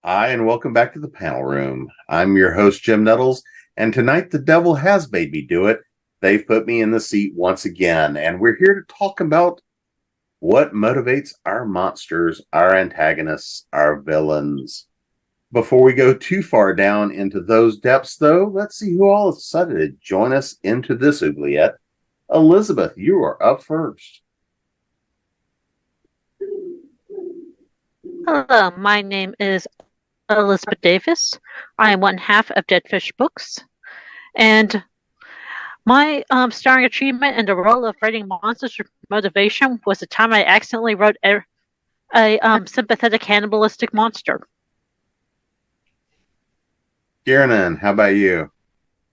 Hi, and welcome back to the panel room. I'm your host, Jim Nettles, and tonight the devil has made me do it. They've put me in the seat once again, and we're here to talk about what motivates our monsters, our antagonists, our villains. Before we go too far down into those depths, though, let's see who all decided to join us into this oubliette. Elizabeth, you are up first. Hello, my name is Elizabeth Davis. I am one half of Dead Fish Books, and my starring achievement in the role of writing monsters for motivation was the time I accidentally wrote a sympathetic cannibalistic monster. Kiernan, how about you?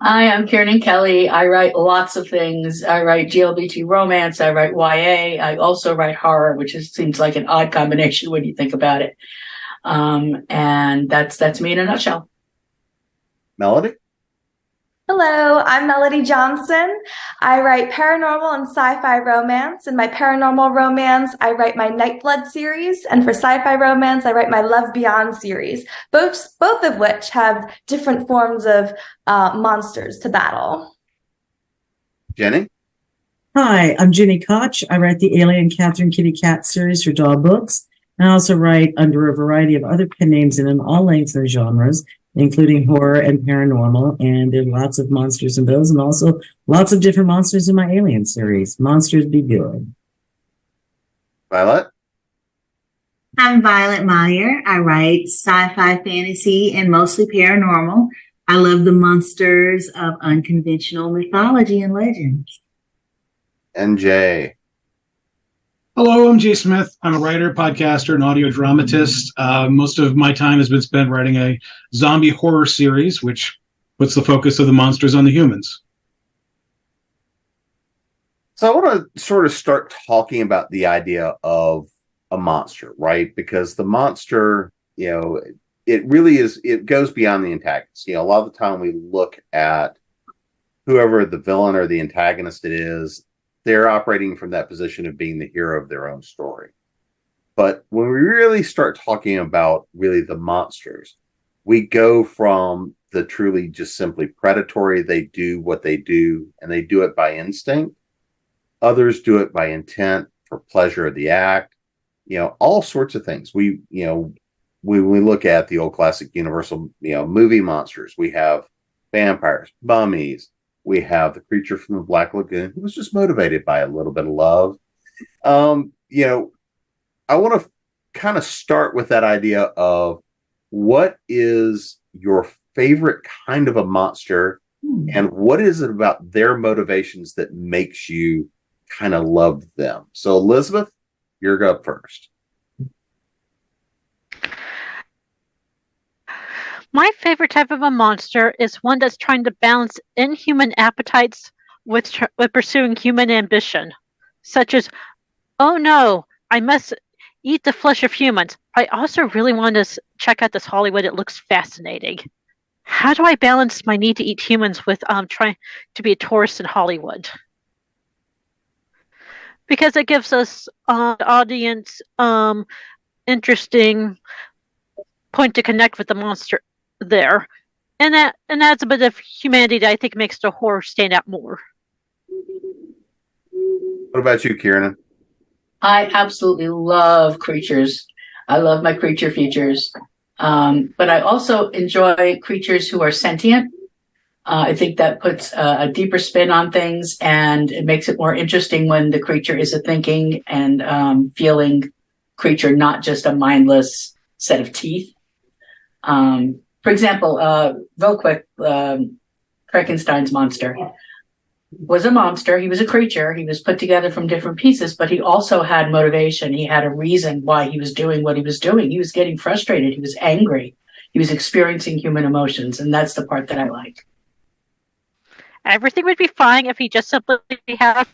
Hi, I'm Kiernan Kelly. I write lots of things. I write GLBT romance. I write YA. I also write horror, which seems like an odd combination when you think about it. And that's me in a nutshell. Melody? Hello, I'm Melody Johnson. I write paranormal and sci-fi romance. In my paranormal romance, I write my Nightblood series, and for sci-fi romance, I write my Love Beyond series, both of which have different forms of monsters to battle. Jenny? Hi, I'm Gini Koch. I write the Alien Catherine Kitty Cat series for Dog Books. And I also write under a variety of other pen names and in all lengths and genres, including horror and paranormal. And there's lots of monsters in those, and also lots of different monsters in my Alien series. Monsters be good. Violet? I'm Violette Meier. I write sci-fi, fantasy, and mostly paranormal. I love the monsters of unconventional mythology and legends. And Jay? Hello, I'm Jay Smith. I'm a writer, podcaster, and audio dramatist. Most of my time has been spent writing a zombie horror series, which puts the focus of the monsters on the humans. So I want to sort of start talking about the idea of a monster, right? Because the monster, it really is, it goes beyond the antagonist. A lot of the time we look at whoever the villain or the antagonist it is, they're operating from that position of being the hero of their own story. But when we really start talking about really the monsters, we go from the truly just simply predatory, they do what they do, and they do it by instinct. Others do it by intent, for pleasure of the act, all sorts of things. We look at the old classic Universal, movie monsters. We have vampires, mummies. We have the creature from the Black Lagoon who was just motivated by a little bit of love. I want to kind of start with that idea of what is your favorite kind of a monster and what is it about their motivations that makes you kind of love them? So, Elizabeth, you're up first. My favorite type of a monster is one that's trying to balance inhuman appetites with pursuing human ambition, such as, oh no, I must eat the flesh of humans. I also really want to check out this Hollywood. It looks fascinating. How do I balance my need to eat humans with trying to be a tourist in Hollywood? Because it gives us audience interesting point to connect with the monster there, and that adds a bit of humanity that I think makes the horror stand out more. What about you, Kiernan? I absolutely love creatures. I love my creature features. But I also enjoy creatures who are sentient. I think that puts a deeper spin on things, and it makes it more interesting when the creature is a thinking and feeling creature, not just a mindless set of teeth. For example, real quick, Frankenstein's monster was a monster. He was a creature. He was put together from different pieces, but he also had motivation. He had a reason why he was doing what he was doing. He was getting frustrated. He was angry. He was experiencing human emotions, and that's the part that I like. Everything would be fine if he just simply had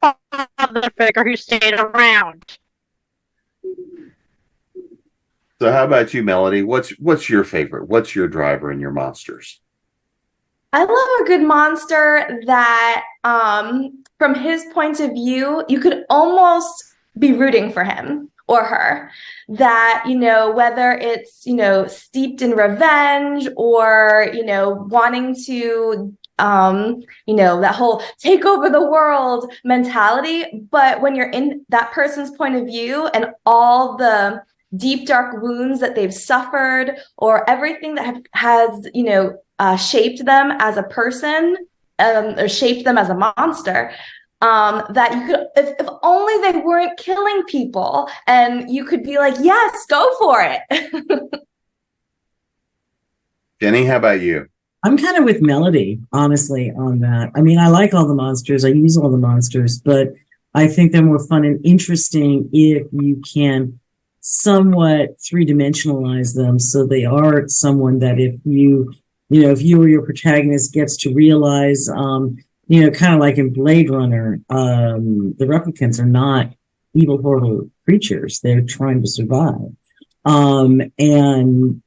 a father figure who stayed around. So how about you, Melody? What's your favorite? What's your driver in your monsters? I love a good monster that, from his point of view, you could almost be rooting for him or her. That, whether it's, steeped in revenge or, wanting to, that whole take over the world mentality. But when you're in that person's point of view and all the deep, dark wounds that they've suffered or everything that has, shaped them as a person, or shaped them as a monster, that you could, if only they weren't killing people, and you could be like, yes, go for it. Jenny, how about you? I'm kind of with Melody, honestly, on that. I mean, I like all the monsters. I use all the monsters, but I think they're more fun and interesting if you can somewhat three-dimensionalize them. So they are someone that if you or your protagonist gets to realize, kind of like in Blade Runner, the replicants are not evil, horrible creatures. They're trying to survive. And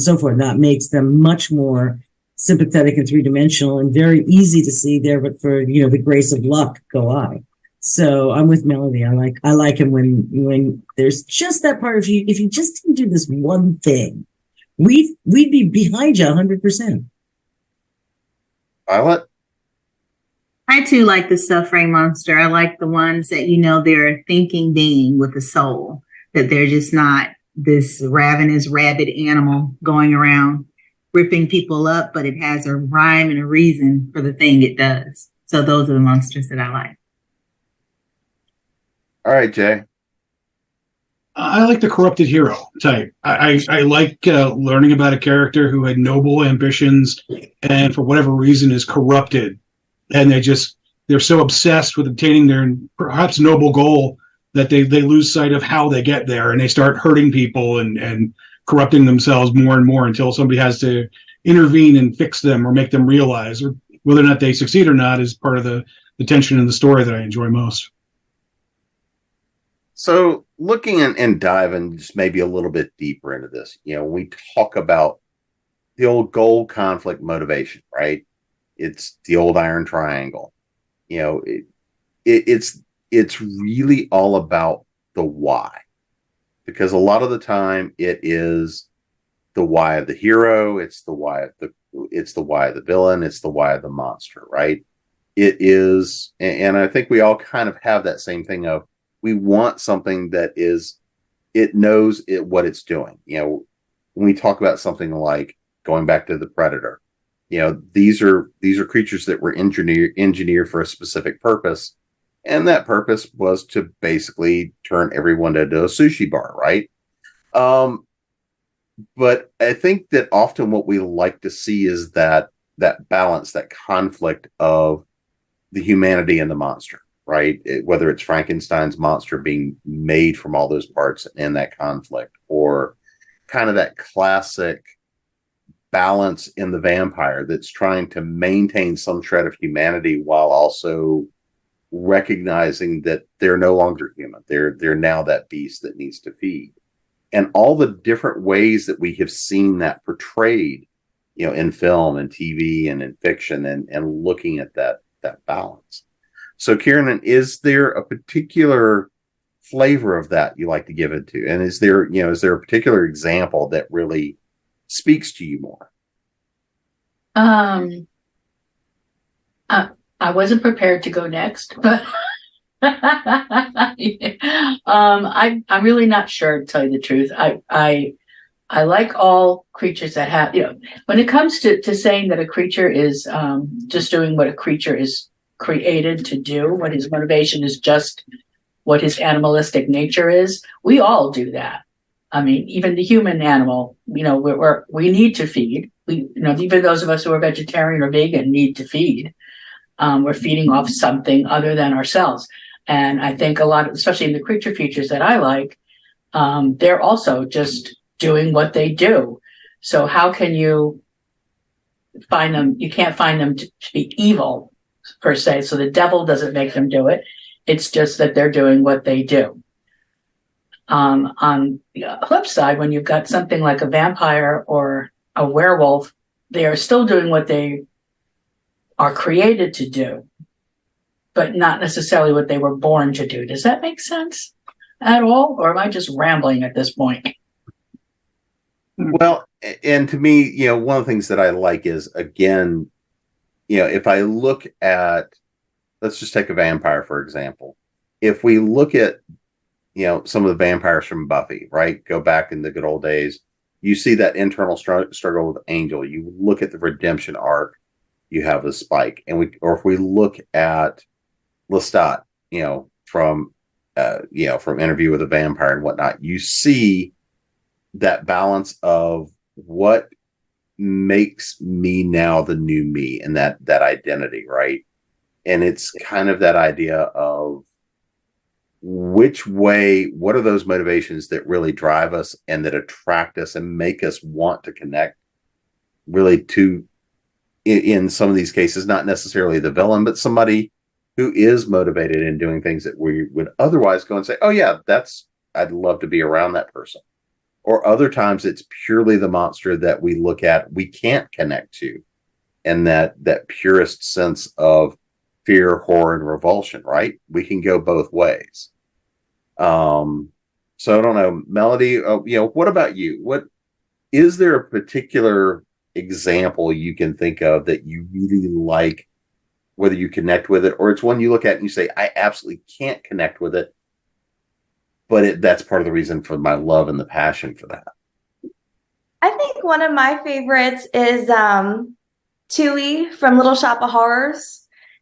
so forth. That makes them much more sympathetic and three-dimensional and very easy to see there, but for, the grace of luck, go I. So I'm with Melody. I like him when there's just that part of you. If you just didn't do this one thing, we'd be behind you 100%. Violet? I too like the suffering monster. I like the ones that, they're a thinking being with a soul, that they're just not this ravenous, rabid animal going around ripping people up, but it has a rhyme and a reason for the thing it does. So those are the monsters that I like. All right, Jay. I like the corrupted hero type. I like learning about a character who had noble ambitions and for whatever reason is corrupted. And they're so obsessed with obtaining their perhaps noble goal that they lose sight of how they get there, and they start hurting people and corrupting themselves more and more until somebody has to intervene and fix them or make them realize, or whether or not they succeed or not is part of the tension in the story that I enjoy most. So looking and diving just maybe a little bit deeper into this, we talk about the old goal, conflict, motivation, right? It's the old iron triangle. It's really all about the why, because a lot of the time it is the why of the hero. It's the why of the villain. It's the why of the monster, right? It is. And I think we all kind of have that same thing of, we want something that it knows what it's doing. When we talk about something like going back to the Predator, these are creatures that were engineered for a specific purpose. And that purpose was to basically turn everyone into a sushi bar, right? But I think that often what we like to see is that balance, that conflict of the humanity and the monster, right? Whether it's Frankenstein's monster being made from all those parts and that conflict, or kind of that classic balance in the vampire that's trying to maintain some shred of humanity while also recognizing that they're no longer human. They're now that beast that needs to feed. And all the different ways that we have seen that portrayed, in film and TV and in fiction, and looking at that balance. So Kiernan, is there a particular flavor of that you like to give it to? And is there a particular example that really speaks to you more? I wasn't prepared to go next, but I'm really not sure, to tell you the truth. I like all creatures that have, when it comes to saying that a creature is just doing what a creature is created to do, what his motivation is just what his animalistic nature is, we all do that. I mean, even the human animal, we need to feed. Even those of us who are vegetarian or vegan need to feed. We're feeding off something other than ourselves. And I think a lot of, especially in the creature features that I like, they're also just doing what they do. So how can you find them? You can't find them to be evil per se. So the devil doesn't make them do it. It's just that they're doing what they do. On the flip side, when you've got something like a vampire or a werewolf, they are still doing what they are created to do. but not necessarily what they were born to do. Does that make sense at all? Or am I just rambling at this point? Well, and to me, one of the things that I like is, again, if I look at, let's just take a vampire, for example. If we look at, some of the vampires from Buffy, right? Go back in the good old days, you see that internal struggle with Angel. You look at the redemption arc you have with Spike. Or if we look at Lestat, from Interview with a Vampire and whatnot, you see that balance of what makes me now the new me, and that identity, right? And it's kind of that idea of what are those motivations that really drive us and that attract us and make us want to connect really to, in some of these cases, not necessarily the villain, but somebody who is motivated in doing things that we would otherwise go and say, oh yeah, I'd love to be around that person. Or other times it's purely the monster that we look at, we can't connect to. And that purest sense of fear, horror, and revulsion, right? We can go both ways. So I don't know, Melody, what about you? What is there a particular example you can think of that you really like, whether you connect with it or it's one you look at and you say, I absolutely can't connect with it, but that's part of the reason for my love and the passion for that? I think one of my favorites is Tui from Little Shop of Horrors.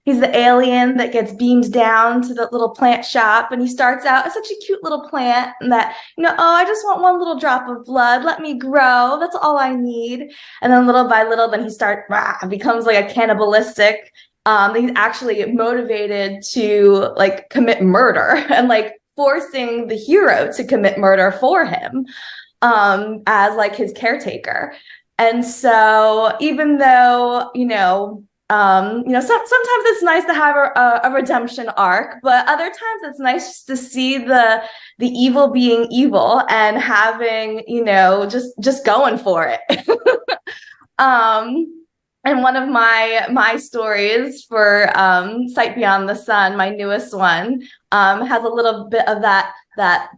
He's the alien that gets beamed down to the little plant shop, and he starts out as such a cute little plant that, oh, I just want one little drop of blood. Let me grow. That's all I need. And then little by little, then he becomes like a cannibalistic. He's actually motivated to like commit murder and like forcing the hero to commit murder for him as like his caretaker. And so even though, sometimes it's nice to have a redemption arc, but other times it's nice to see the evil being evil and having, just going for it. And one of my stories for Sight Beyond the Sun, my newest one, has a little bit of that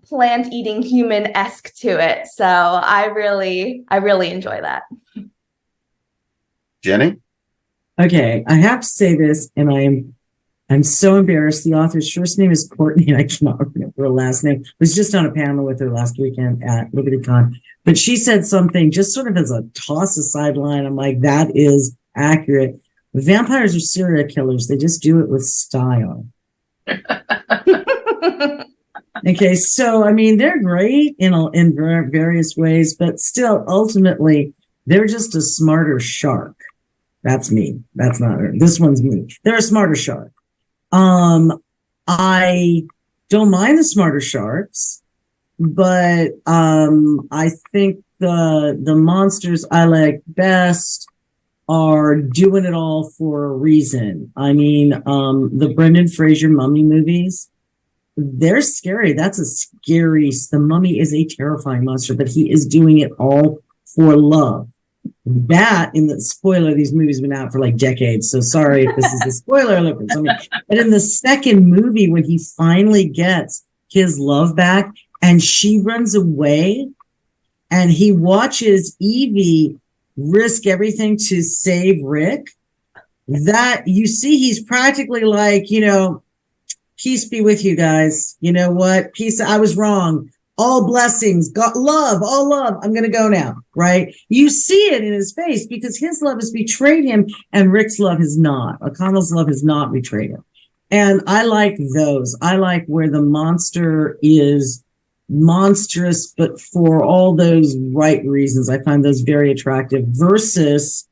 plant-eating human-esque to it. So I really enjoy that. Jenny? Okay, I have to say this, and I'm so embarrassed. The author's first name is Courtney, and I cannot remember her last name. I was just on a panel with her last weekend at LibertyCon. But she said something just sort of as a toss aside line. I'm like, that is accurate. Vampires are serial killers. They just do it with style. Okay, so, they're great in various ways, but still, ultimately, they're just a smarter shark. That's me. That's not her. This one's me. They're a smarter shark. I don't mind the smarter sharks, but I think the monsters I like best are doing it all for a reason. The Brendan Fraser mummy movies, they're scary. The Mummy is a terrifying monster, but he is doing it all for love. That, in the spoiler, these movies have been out for like decades, so sorry if this is a spoiler alert for something. But in the second movie, when he finally gets his love back and she runs away and he watches Evie risk everything to save Rick, that you see he's practically like, peace be with you guys. You know what? Peace. I was wrong. All blessings, God, love, all love. I'm going to go now, right? You see it in his face because his love has betrayed him and Rick's love has not. O'Connell's love has not betrayed him. And I like those. I like where the monster is monstrous, but for all those right reasons. I find those very attractive versus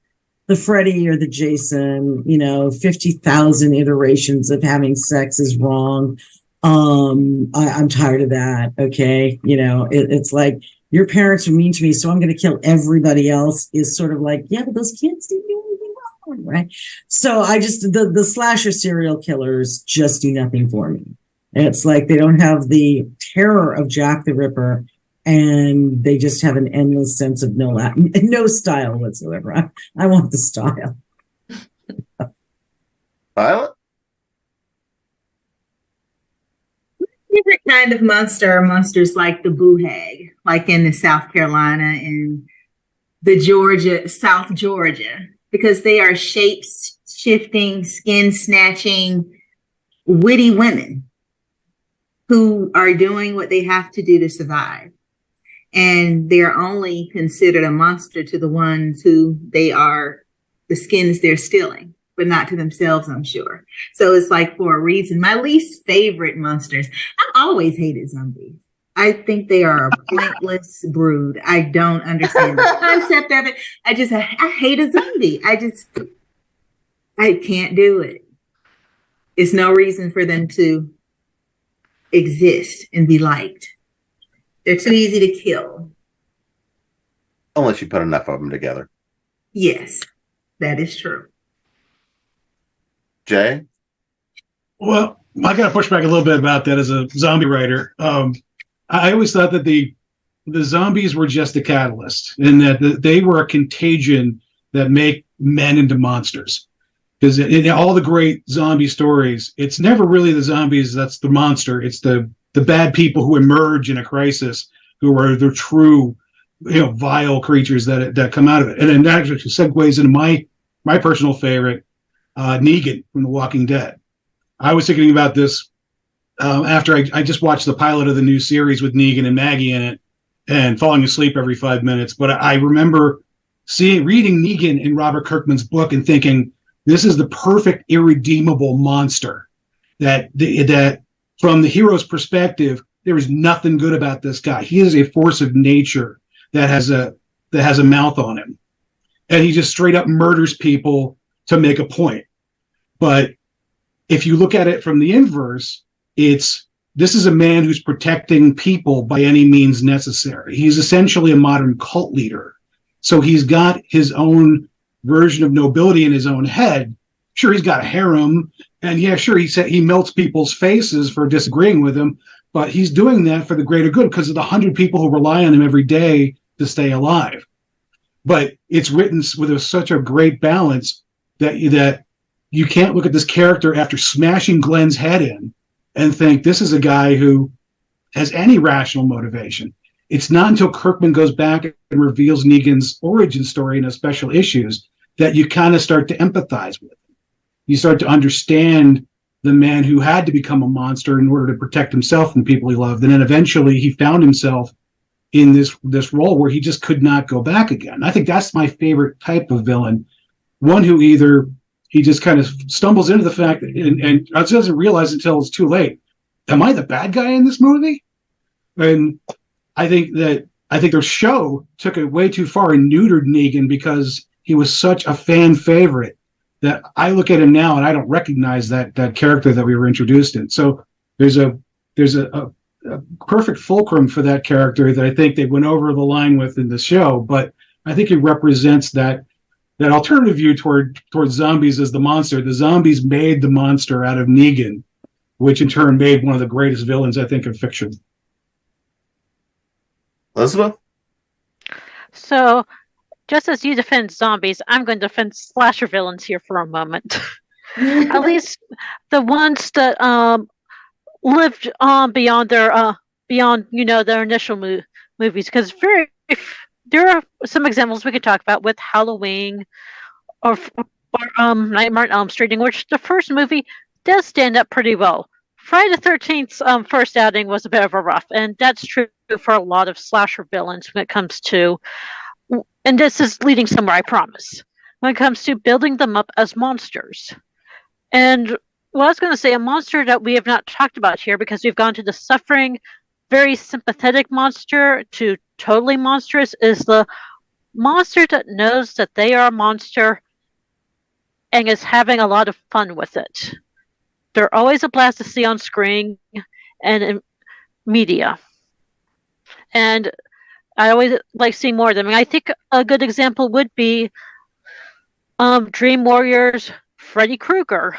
the Freddy or the Jason, 50,000 iterations of having sex is wrong. I'm tired of that. Okay. It's like your parents are mean to me, so I'm going to kill everybody else is sort of like, yeah, but those kids didn't do anything wrong, right? So I just, the slasher serial killers just do nothing for me. And it's like, they don't have the terror of Jack the Ripper and they just have an endless sense of no style whatsoever. I want the style. Violet? favorite kind of monster are monsters like the boo hag, like in the South Carolina and South Georgia, because they are shape-shifting, skin-snatching, witty women who are doing what they have to do to survive. And they're only considered a monster to the ones who the skins they're stealing, but not to themselves, I'm sure. So it's like for a reason. My least favorite monsters, I've always hated zombies. I think they are a pointless brood. I don't understand the concept of it. I hate a zombie. I can't do it. It's no reason for them to exist and be liked. They're too easy to kill. Unless you put enough of them together. Yes, that is true. Jay? Well, I got to push back a little bit about that as a zombie writer. I always thought that the zombies were just a catalyst, and that they were a contagion that make men into monsters. Because in all the great zombie stories, it's never really the zombies that's the monster. It's the bad people who emerge in a crisis, who are the true, vile creatures that come out of it. And then that actually segues into my personal favorite, Negan from The Walking Dead. I was thinking about this after I just watched the pilot of the new series with Negan and Maggie in it, and falling asleep every 5 minutes. But I remember reading Negan in Robert Kirkman's book and thinking, this is the perfect irredeemable monster that from the hero's perspective, there is nothing good about this guy. He is a force of nature that has a mouth on him, and he just straight up murders people to make a point. But if you look at it from the inverse, this is a man who's protecting people by any means necessary. He's essentially a modern cult leader. So he's got his own version of nobility in his own head. Sure, he's got a harem, and yeah, sure, he melts people's faces for disagreeing with him, but he's doing that for the greater good because of the 100 people who rely on him every day to stay alive. But it's written with such a great balance that you can't look at this character after smashing Glenn's head in and think this is a guy who has any rational motivation. It's not until Kirkman goes back and reveals Negan's origin story in the special issues that you kind of start to empathize with him. You start to understand the man who had to become a monster in order to protect himself and people he loved. And then eventually he found himself in this role where he just could not go back again. I think that's my favorite type of villain. One who either he just kind of stumbles into the fact and doesn't realize until it's too late. Am I the bad guy in this movie? And I think their show took it way too far and neutered Negan because he was such a fan favorite that I look at him now and I don't recognize that character that we were introduced in. So there's a perfect fulcrum for that character that I think they went over the line with in the show, but I think he represents that alternative view towards zombies as the monster. The zombies made the monster out of Negan, which in turn made one of the greatest villains, I think, in fiction. Elizabeth? So, just as you defend zombies, I'm going to defend slasher villains here for a moment. At least the ones that lived on beyond their initial movies, because there are some examples we could talk about with Halloween or Nightmare on Elm Street, in which the first movie does stand up pretty well. Friday the 13th's first outing was a bit of a rough, and that's true for a lot of slasher villains when it comes to, and this is leading somewhere, I promise, when it comes to building them up as monsters. And what I was going to say, a monster that we have not talked about here, because we've gone to the suffering, very sympathetic monster to totally monstrous, is the monster that knows that they are a monster and is having a lot of fun with it. They're always a blast to see on screen and in media. And I always like seeing more of them. And I think a good example would be Dream Warriors Freddy Krueger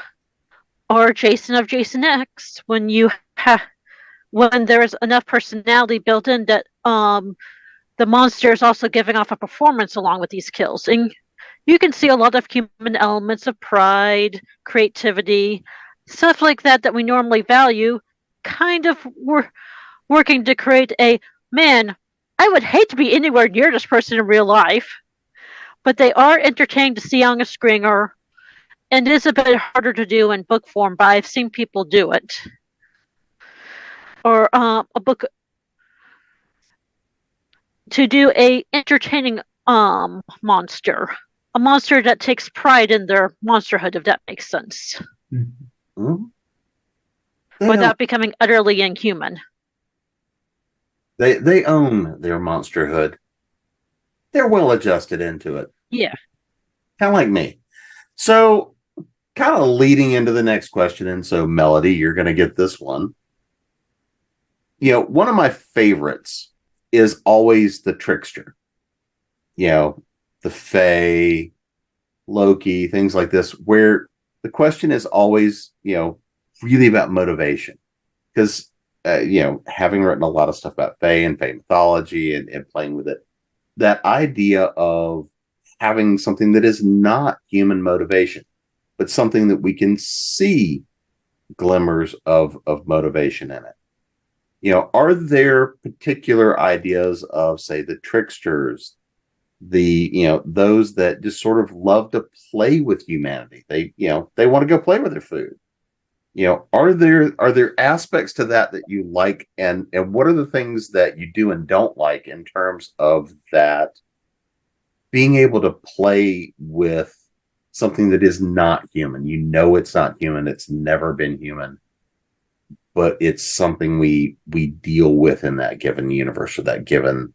or Jason of Jason X, when there is enough personality built in that the monster is also giving off a performance along with these kills. And you can see a lot of human elements of pride, creativity, stuff like that we normally value kind of working to create a man. I would hate to be anywhere near this person in real life, but they are entertaining to see on a screen, and it is a bit harder to do in book form, but I've seen people do it. Or a book to do a entertaining monster. A monster that takes pride in their monsterhood, if that makes sense. Mm-hmm. Without becoming utterly inhuman. They own their monsterhood. They're well adjusted into it. Yeah. Kind of like me. So, kind of leading into the next question, and so Melody, you're going to get this one. You know, one of my favorites is always the trickster. You know, the Fae, Loki, things like this, where the question is always, you know, really about motivation. Because, you know, having written a lot of stuff about Fae and Fae mythology and playing with it, that idea of having something that is not human motivation, but something that we can see glimmers of motivation in it. You know, are there particular ideas of, say, the tricksters, you know, those that just sort of love to play with humanity? They, you know, they want to go play with their food. You know, are there aspects to that you like, and what are the things that you do and don't like in terms of that being able to play with something that is not human? You know, it's not human. It's never been human. But it's something we deal with in that given universe or that given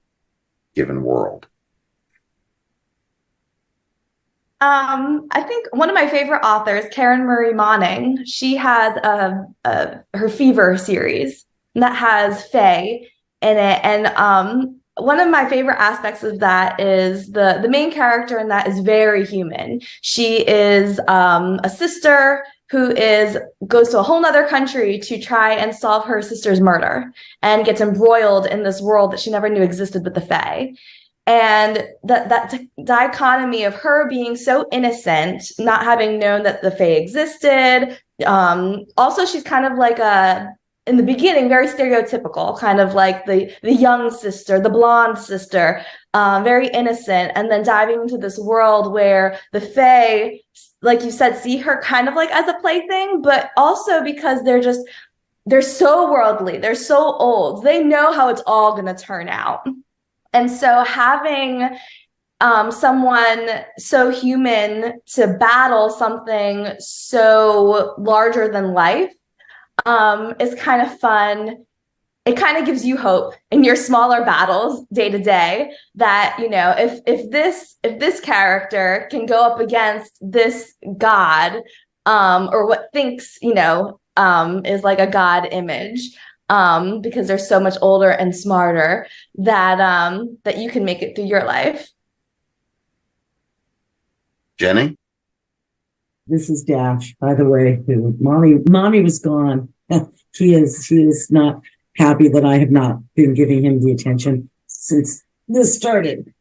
world. I think one of my favorite authors, Karen Marie Moning, she has her Fever series that has Fae in it, and one of my favorite aspects of that is the main character in that is very human. She is a sister who goes to a whole nother country to try and solve her sister's murder and gets embroiled in this world that she never knew existed with the Fae. And that dichotomy of her being so innocent, not having known that the Fae existed. Also, she's kind of like in the beginning, very stereotypical, kind of like the young sister, the blonde sister, very innocent. And then diving into this world where the Fae, like you said, see her kind of like as a plaything, but also because they're so worldly, they're so old, they know how it's all going to turn out. And so having someone so human to battle something so larger than life is kind of fun. It kind of gives you hope in your smaller battles day to day that, you know, if this character can go up against this god, or what thinks, you know, is like a god image, because they're so much older and smarter, that you can make it through your life. Jenny? This is Dash, by the way, who mommy was gone. He is not happy that I have not been giving him the attention since this started.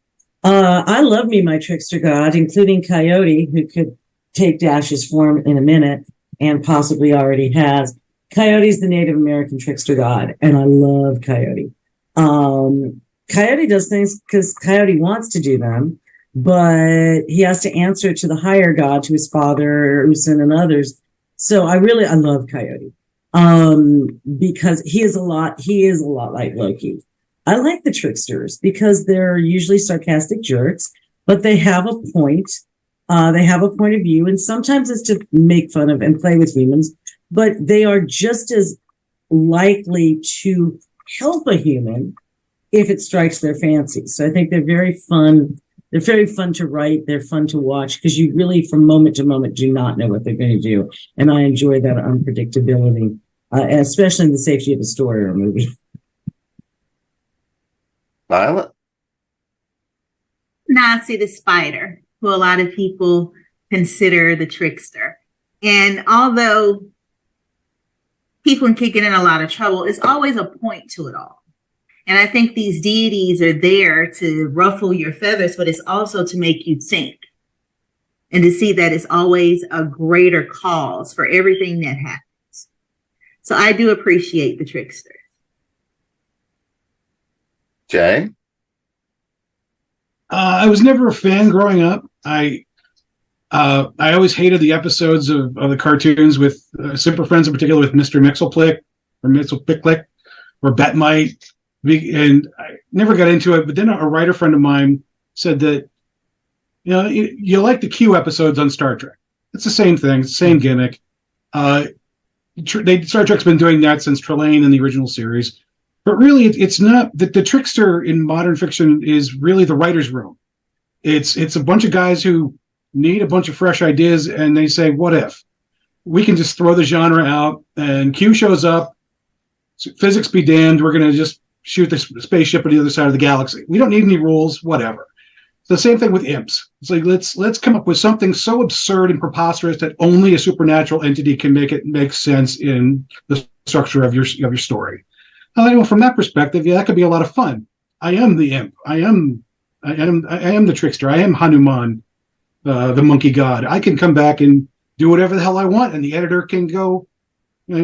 I love me my trickster god, including Coyote, who could take Dash's form in a minute and possibly already has. Coyote's the Native American trickster god, and I love Coyote. Coyote does things because Coyote wants to do them, but he has to answer to the higher god, to his father, Usin, and others. So I love Coyote. Because he is a lot like Loki. I like the tricksters because they're usually sarcastic jerks, but they have a point. They have a point of view, and sometimes it's to make fun of and play with humans, but they are just as likely to help a human if it strikes their fancy. So I think they're very fun. They're very fun to write. They're fun to watch because you really, from moment to moment, do not know what they're going to do. And I enjoy that unpredictability. Especially in the safety of a story or a movie. Violet? Nazi the spider, who a lot of people consider the trickster. And although people can get in a lot of trouble, it's always a point to it all. And I think these deities are there to ruffle your feathers, but it's also to make you think. And to see that it's always a greater cause for everything that happens. So I do appreciate the trickster. Jay? I was never a fan growing up. I always hated the episodes of the cartoons with Super Friends, in particular with Mr. Mixelplick or Mixelpicklick or Batmite, and I never got into it. But then a writer friend of mine said that, you like the Q episodes on Star Trek. It's the same thing, same gimmick. Star Trek's been doing that since Trelane in the original series. But really, it's not the trickster in modern fiction is really the writer's room. It's a bunch of guys who need a bunch of fresh ideas, and they say, "What if we can just throw the genre out?" And Q shows up. Physics be damned. We're going to just shoot the spaceship at the other side of the galaxy. We don't need any rules. Whatever. It's the same thing with imps. It's like let's come up with something so absurd and preposterous that only a supernatural entity can make it make sense in the structure of your story. From that perspective, yeah, that could be a lot of fun. I am the imp. I am the trickster. I am Hanuman, the monkey god. I can come back and do whatever the hell I want, and the editor can go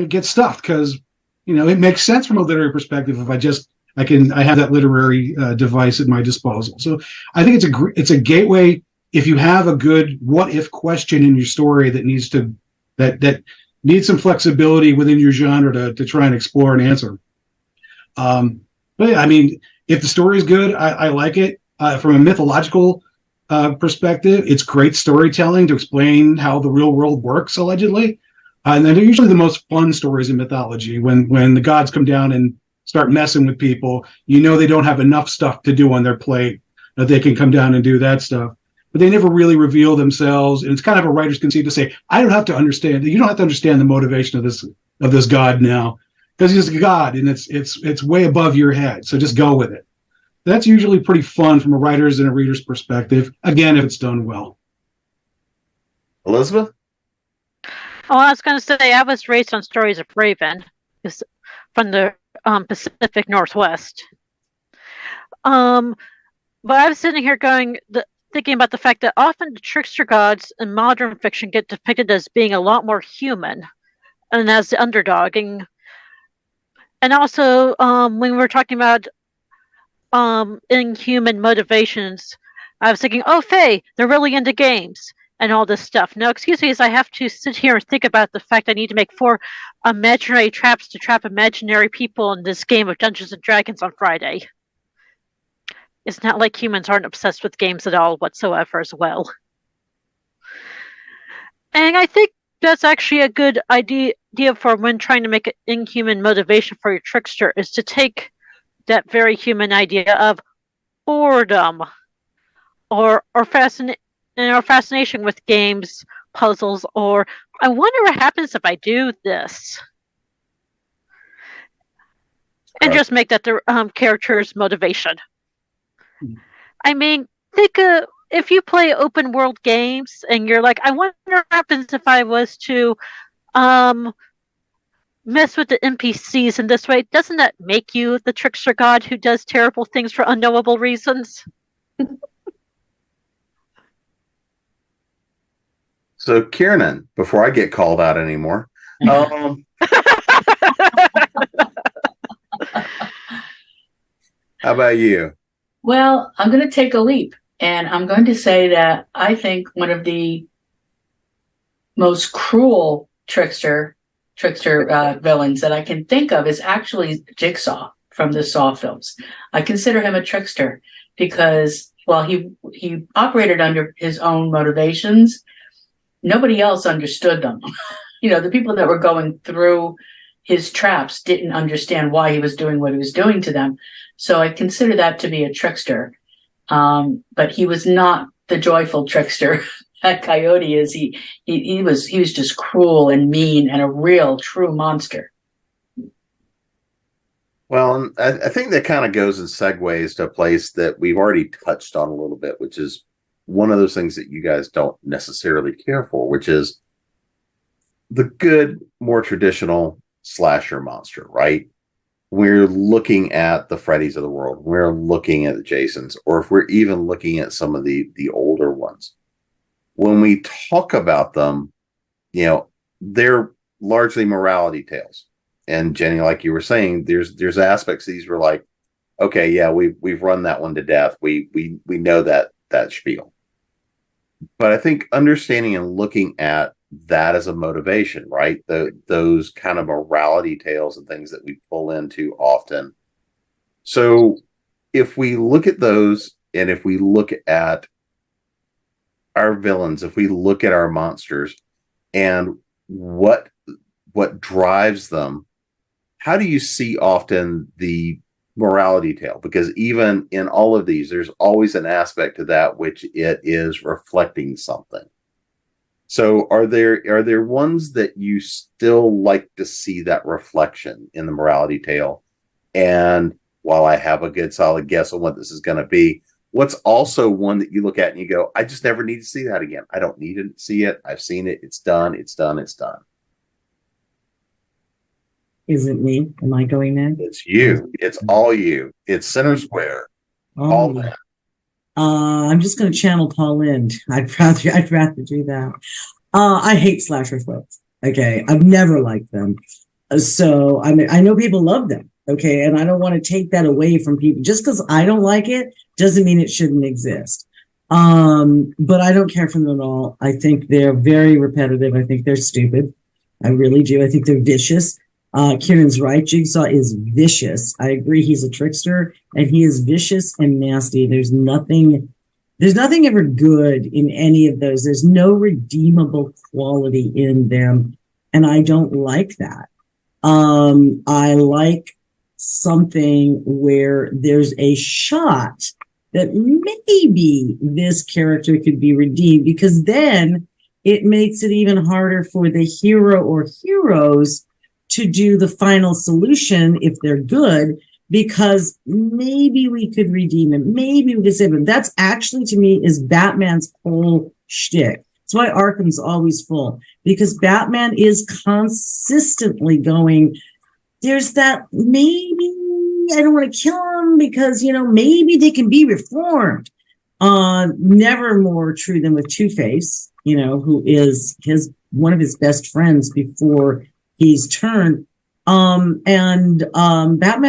get stuffed because it makes sense from a literary perspective if I have that literary device at my disposal. So I think it's a gateway if you have a good what if question in your story that needs some flexibility within your genre to try and explore and answer. But yeah, I mean, if the story is good, I like it. From a mythological perspective, it's great storytelling to explain how the real world works, allegedly. And then they're usually the most fun stories in mythology when the gods come down and start messing with people. They don't have enough stuff to do on their plate that they can come down and do that stuff. But they never really reveal themselves. And it's kind of a writer's conceit to say, you don't have to understand the motivation of this god now. Because he's a god, and it's way above your head. So just go with it. That's usually pretty fun from a writer's and a reader's perspective. Again, if it's done well. Elizabeth? Oh, I was going to say I was raised on stories of Raven, from the Pacific Northwest. But I was sitting here thinking about the fact that often the trickster gods in modern fiction get depicted as being a lot more human and as the underdog. And also, when we were talking about inhuman motivations, I was thinking, oh, Faye, they're really into games and all this stuff. Now, excuse me, as I have to sit here and think about the fact I need to make 4 imaginary traps to trap imaginary people in this game of Dungeons & Dragons on Friday. It's not like humans aren't obsessed with games at all whatsoever as well. And I think that's actually a good idea for when trying to make an inhuman motivation for your trickster is to take that very human idea of boredom or fascination with games, puzzles, or I wonder what happens if I do this. And just make that the character's motivation. I mean, think if you play open world games and you're like, I wonder what happens if I was to mess with the NPCs in this way. Doesn't that make you the trickster god who does terrible things for unknowable reasons? So, Kiernan, before I get called out anymore, how about you? Well, I'm going to take a leap, and I'm going to say that I think one of the most cruel trickster villains that I can think of is actually Jigsaw from the Saw films. I consider him a trickster because while he operated under his own motivations, nobody else understood them. The people that were going through his traps didn't understand why he was doing what he was doing to them. So I consider that to be a trickster. But he was not the joyful trickster that Coyote is. He was just cruel and mean and a real true monster. Well, I think that kind of goes and segues to a place that we've already touched on a little bit, which is one of those things that you guys don't necessarily care for, which is the good, more traditional slasher monster, right? We're looking at the Freddys of the world. We're looking at the Jasons, or if we're even looking at some of the older ones. When we talk about them, they're largely morality tales. and Jenny, like you were saying, there's aspects of these were like, okay, yeah, we've run that one to death. We know that spiel. But I think understanding and looking at that as a motivation, right? Those kind of morality tales and things that we pull into often. So if we look at those, and if we look at our villains, if we look at our monsters and what drives them, how do you see often the morality tale? Because even in all of these, there's always an aspect to that which it is reflecting something. So are there ones that you still like to see that reflection in the morality tale? And while I have a good solid guess on what this is going to be, what's also one that you look at and you go, I just never need to see that again. I don't need to see it. I've seen it. It's done. It's done. It's done. Is it me? Am I going then? It's you. It's all you. It's center square. All that. I'm just going to channel Paul Lind. I'd rather do that. I hate slasher films. Okay, I've never liked them. So I mean, I know people love them. Okay, and I don't want to take that away from people. Just because I don't like it doesn't mean it shouldn't exist. But I don't care for them at all. I think they're very repetitive. I think they're stupid. I really do. I think they're vicious. Kiernan's right. Jigsaw is vicious. I agree. He's a trickster, and he is vicious and nasty. There's nothing ever good in any of those. There's no redeemable quality in them, and I don't like that. I like something where there's a shot that maybe this character could be redeemed, because then it makes it even harder for the hero or heroes to do the final solution if they're good, because maybe we could redeem him. Maybe we could save him. That's actually, to me, is Batman's whole shtick. That's why Arkham's always full, because Batman is consistently going, there's that maybe I don't want to kill him because, maybe they can be reformed. Never more true than with Two-Face, who is one of his best friends before he's turned. Batman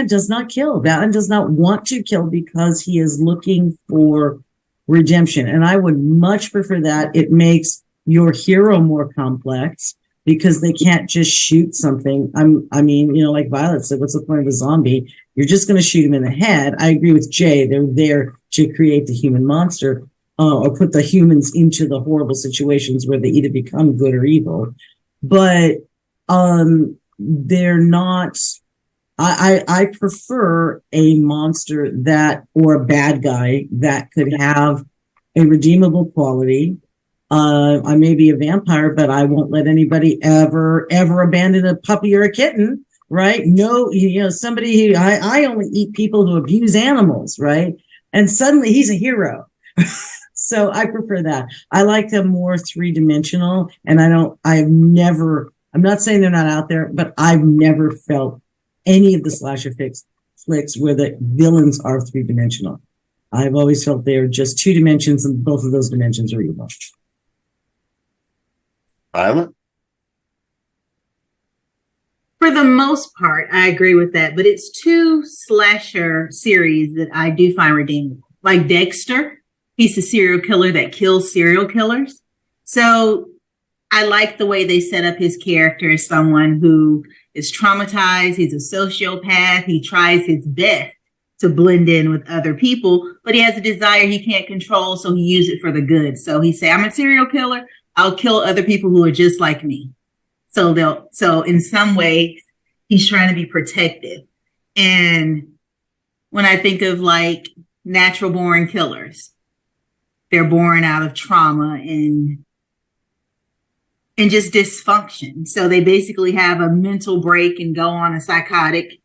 does not kill. Batman does not want to kill because he is looking for redemption. And I would much prefer that. It makes your hero more complex because they can't just shoot something. Like Violet said, what's the point of a zombie? You're just going to shoot him in the head. I agree with Jay. They're there to create the human monster, or put the humans into the horrible situations where they either become good or evil. But they're not. I prefer a monster or a bad guy that could have a redeemable quality. I may be a vampire, but I won't let anybody ever abandon a puppy or a kitten, right? No, somebody who I only eat people who abuse animals, right? And suddenly he's a hero. So I prefer that. I like them more three-dimensional, and I'm not saying they're not out there, but I've never felt any of the slasher flicks where the villains are three-dimensional. I've always felt they're just two dimensions, and both of those dimensions are evil. Violet? For the most part, I agree with that, but it's two slasher series that I do find redeemable. Like Dexter, he's a serial killer that kills serial killers. So I like the way they set up his character as someone who is traumatized. He's a sociopath. He tries his best to blend in with other people, but he has a desire he can't control, so he uses it for the good. So he say, I'm a serial killer. I'll kill other people who are just like me. So in some way, he's trying to be protective. And when I think of like natural born killers, they're born out of trauma and just dysfunction. So they basically have a mental break and go on a psychotic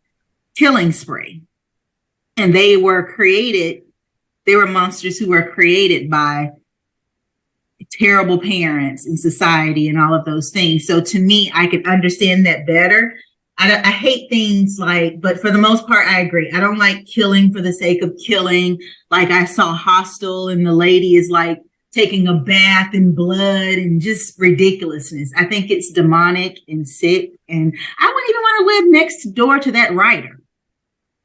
killing spree. And they were monsters who were created by terrible parents in society and all of those things. So to me, I can understand that better. I hate things but for the most part, I agree. I don't like killing for the sake of killing. Like I saw Hostel and the lady is like taking a bath in blood and just ridiculousness. I think it's demonic and sick, and I wouldn't even want to live next door to that writer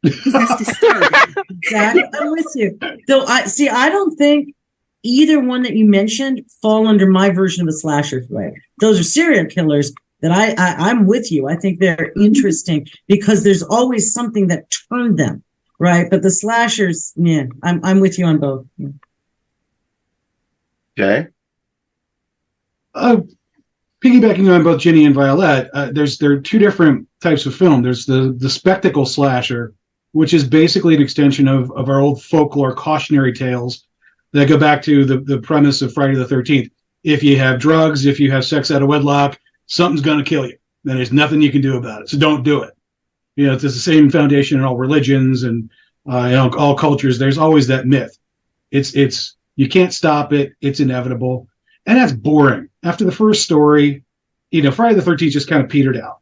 because that's disturbing. Exactly. I'm with you. Though I don't think either one that you mentioned fall under my version of a slasher way. Those are serial killers that I'm with you. I think they're interesting because there's always something that turned them, right? But the slashers, yeah, I'm with you on both. Yeah. Jay? Piggybacking on both Ginny and Violette, there are two different types of film. There's the spectacle slasher, which is basically an extension of our old folklore cautionary tales that go back to the premise of Friday the 13th. If you have drugs, if you have sex out of wedlock, something's going to kill you. Then there's nothing you can do about it. So don't do it. It's the same foundation in all religions and all cultures. There's always that myth. It's you can't stop it. It's inevitable. And that's boring. After the first story, Friday the 13th just kind of petered out.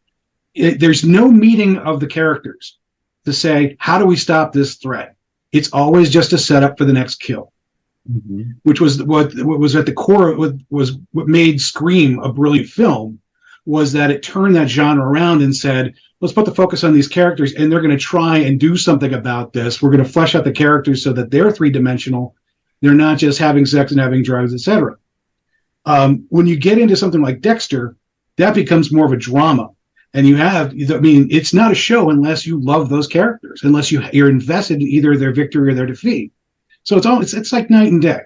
There's no meeting of the characters to say, how do we stop this threat? It's always just a setup for the next kill. Mm-hmm. Which was what was at the core of what made Scream a brilliant film, was that it turned that genre around and said, let's put the focus on these characters, and they're going to try and do something about this. We're going to flesh out the characters so that they're three-dimensional. They're not just having sex and having drugs, etc. When you get into something like Dexter, that becomes more of a drama. And it's not a show unless you love those characters, unless you're invested in either their victory or their defeat. So it's like night and day.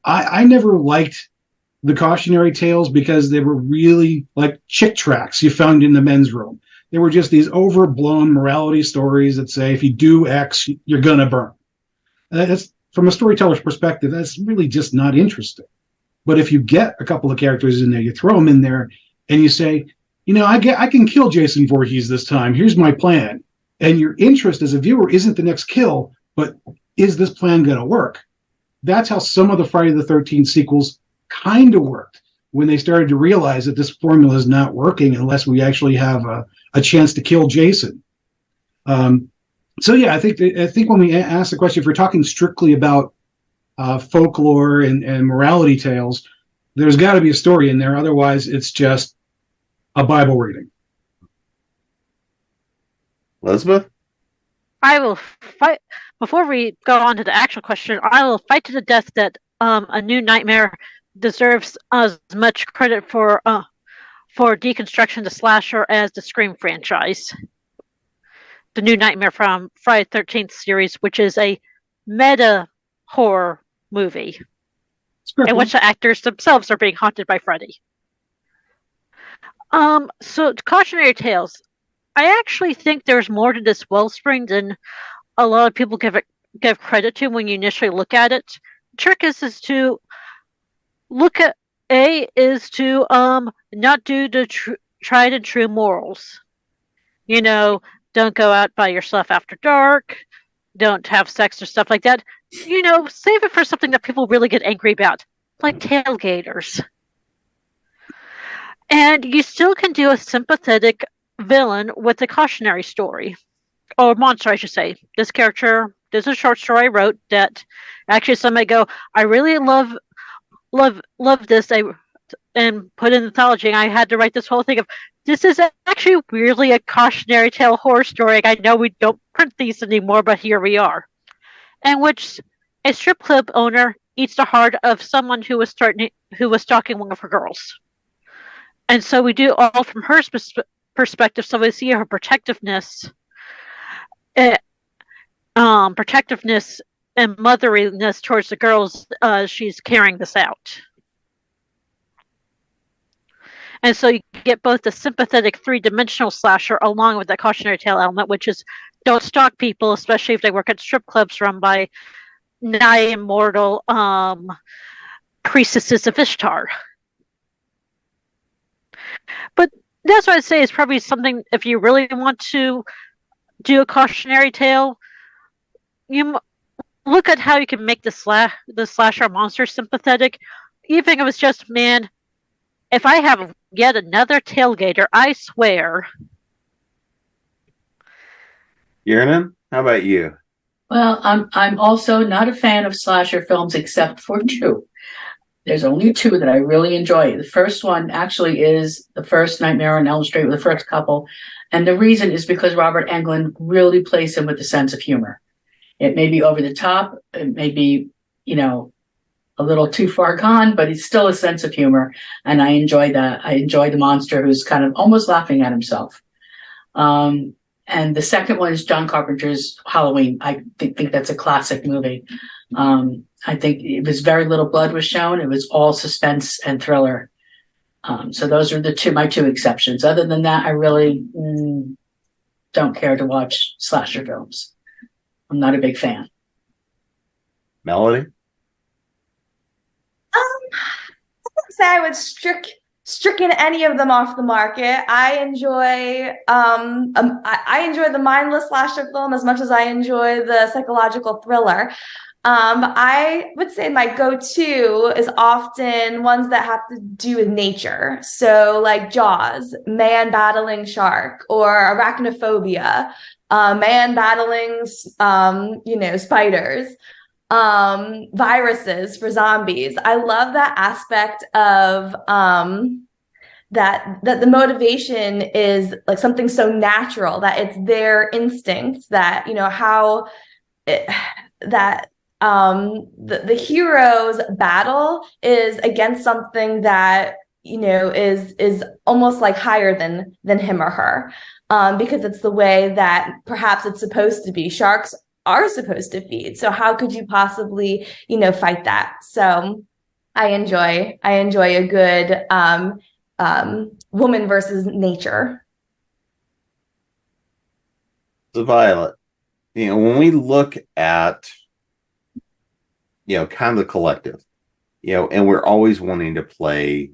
I never liked the cautionary tales because they were really like chick tracts you found in the men's room. They were just these overblown morality stories that say, if you do X, you're going to burn. That's, from a storyteller's perspective, that's really just not interesting. But if you get a couple of characters in there, you throw them in there, and you say, I can kill Jason Voorhees this time. Here's my plan. And your interest as a viewer isn't the next kill, but is this plan going to work? That's how some of the Friday the 13th sequels kind of worked, when they started to realize that this formula is not working unless we actually have a chance to kill Jason. So yeah, I think when we ask the question, if we're talking strictly about folklore and morality tales, there's got to be a story in there. Otherwise, it's just a Bible reading. Elizabeth? I will fight. Before we go on to the actual question, I will fight to the death that A New Nightmare deserves as much credit for deconstruction the slasher as the Scream franchise. The New Nightmare from Friday the 13th series, which is a meta horror movie in which the actors themselves are being haunted by Freddy. So cautionary tales. I actually think there's more to this wellspring than a lot of people give credit to when you initially look at it. The trick is to look at not do the tried and true morals. Don't go out by yourself after dark. Don't have sex or stuff like that. Save it for something that people really get angry about, like tailgaters. And you still can do a sympathetic villain with a cautionary story. Or monster, I should say. This is a short story I wrote that actually somebody go, I really love this. And put in anthology, and I had to write this whole thing of, this is actually really a cautionary tale horror story. I know we don't print these anymore, but here we are. In which a strip club owner eats the heart of someone who was stalking one of her girls. And so we do all from her perspective, so we see her protectiveness and motheriness towards the girls she's carrying this out. And so you get both the sympathetic three-dimensional slasher along with the cautionary tale element, which is don't stalk people, especially if they work at strip clubs run by nigh immortal priestesses of Ishtar. But that's what I'd say is probably something, if you really want to do a cautionary tale, you look at how you can make the slasher monster sympathetic. Even if it was just, man, if I have yet another tailgater, I swear. Kiernan, how about you? Well, I'm also not a fan of slasher films except for two. There's only two that I really enjoy. The first one actually is the first Nightmare on Elm Street with the first couple. And the reason is because Robert Englund really plays him with a sense of humor. It may be over the top. It may be, a little too far gone, but it's still a sense of humor. And I enjoy that. I enjoy the monster who's kind of almost laughing at himself. And the second one is John Carpenter's Halloween. I think that's a classic movie. I think it was very little blood was shown. It was all suspense and thriller. So those are my two exceptions. Other than that, I really don't care to watch slasher films. I'm not a big fan. Melody? I wouldn't say I would stricken any of them off the market. I enjoy I enjoy the mindless slasher film as much as I enjoy the psychological thriller. I would say my go-to is often ones that have to do with nature. So like Jaws, man battling shark, or Arachnophobia, man battling, spiders, viruses for zombies. I love that aspect of that the motivation is like something so natural that it's their instincts that, the hero's battle is against something that is almost like higher than him or her, because it's the way that perhaps it's supposed to be. Sharks are supposed to feed, so how could you possibly fight that? So I enjoy a good woman versus nature. So Violet, when we look at kind of the collective, and we're always wanting to play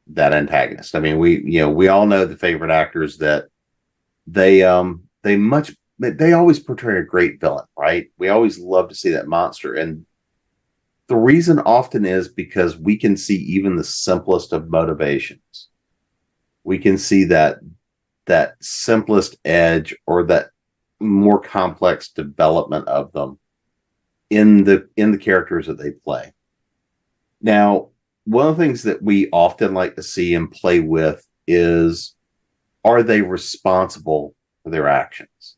that antagonist. I mean, we all know the favorite actors that they always portray a great villain, right? We always love to see that monster. And the reason often is because we can see even the simplest of motivations. We can see that simplest edge or that more complex development of them in the characters that they play. Now, one of the things that we often like to see and play with is, are they responsible for their actions?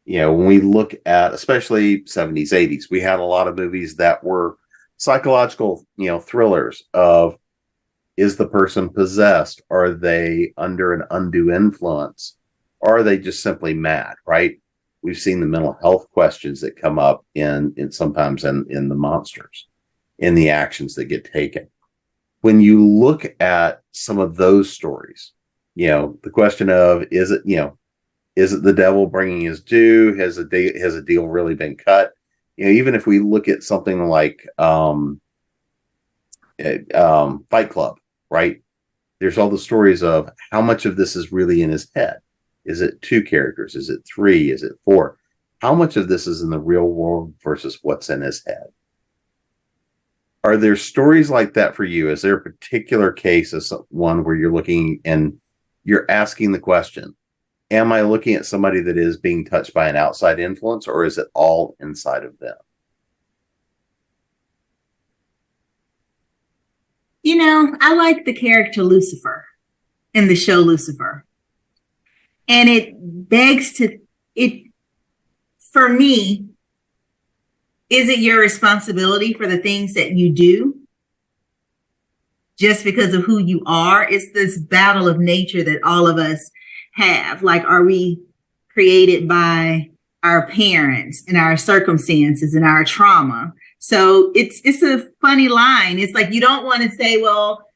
When we look at, especially 70s, 80s, we had a lot of movies that were psychological, thrillers of, is the person possessed? Are they under an undue influence? Or are they just simply mad, right? We've seen the mental health questions that come up sometimes in the monsters, in the actions that get taken. When you look at some of those stories, the question of, is it the devil bringing his due? Has a deal really been cut? Even if we look at something like Fight Club, right? There's all the stories of how much of this is really in his head. Is it 2 characters? Is it 3? Is it 4? How much of this is in the real world versus what's in his head? Are there stories like that for you? Is there a particular case as one where you're looking and you're asking the question, am I looking at somebody that is being touched by an outside influence, or is it all inside of them? I like the character Lucifer in the show Lucifer. And for me, is it your responsibility for the things that you do just because of who you are? It's this battle of nature that all of us have. Like, are we created by our parents and our circumstances and our trauma? So it's a funny line. It's like, you don't want to say, well,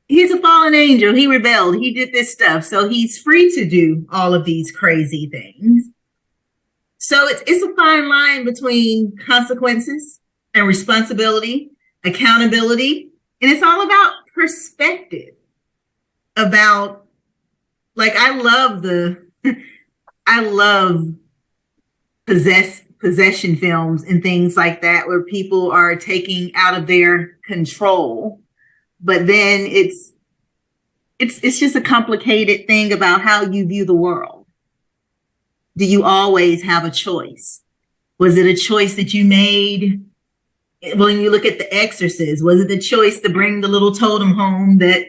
he's a fallen angel. He rebelled. He did this stuff. So he's free to do all of these crazy things. So it's a fine line between consequences and responsibility, accountability. And it's all about perspective. About, like, I love possession films and things like that, where people are taking out of their control. But then it's just a complicated thing about how you view the world. Do you always have a choice? Was it a choice that you made when you look at The Exorcist, was it the choice to bring the little totem home that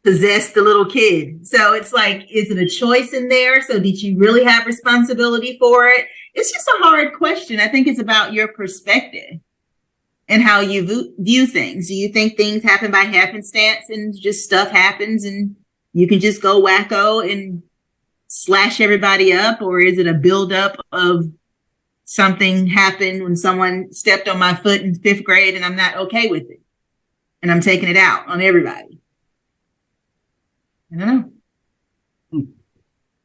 possessed the little kid? So it's like, is it a choice in there? So did you really have responsibility for it? It's just a hard question. I think it's about your perspective and how you view things. Do you think things happen by happenstance and just stuff happens and you can just go wacko and slash everybody up? Or is it a buildup of something happened when someone stepped on my foot in 5th grade and I'm not okay with it and I'm taking it out on everybody? I don't know.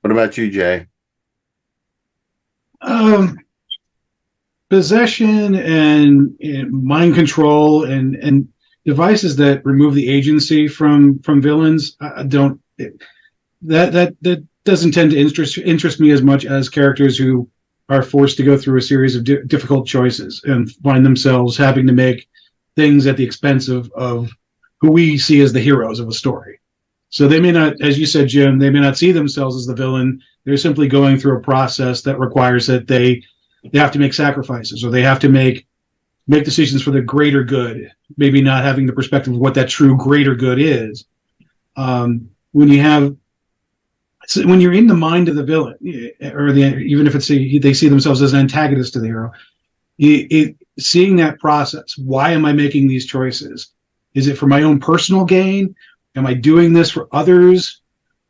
What about you, Jay? Possession and mind control and devices that remove the agency from villains that doesn't tend to interest me as much as characters who are forced to go through a series of difficult choices and find themselves having to make things at the expense of who we see as the heroes of a story. So they may not, as you said, Jim, they may not see themselves as the villain. They're simply going through a process that requires that they have to make sacrifices, or they have to make decisions for the greater good, maybe not having the perspective of what that true greater good is. When you're in the mind of the villain, or even if they see themselves as an antagonist to the hero, seeing that process, why am I making these choices? Is it for my own personal gain? Am I doing this for others?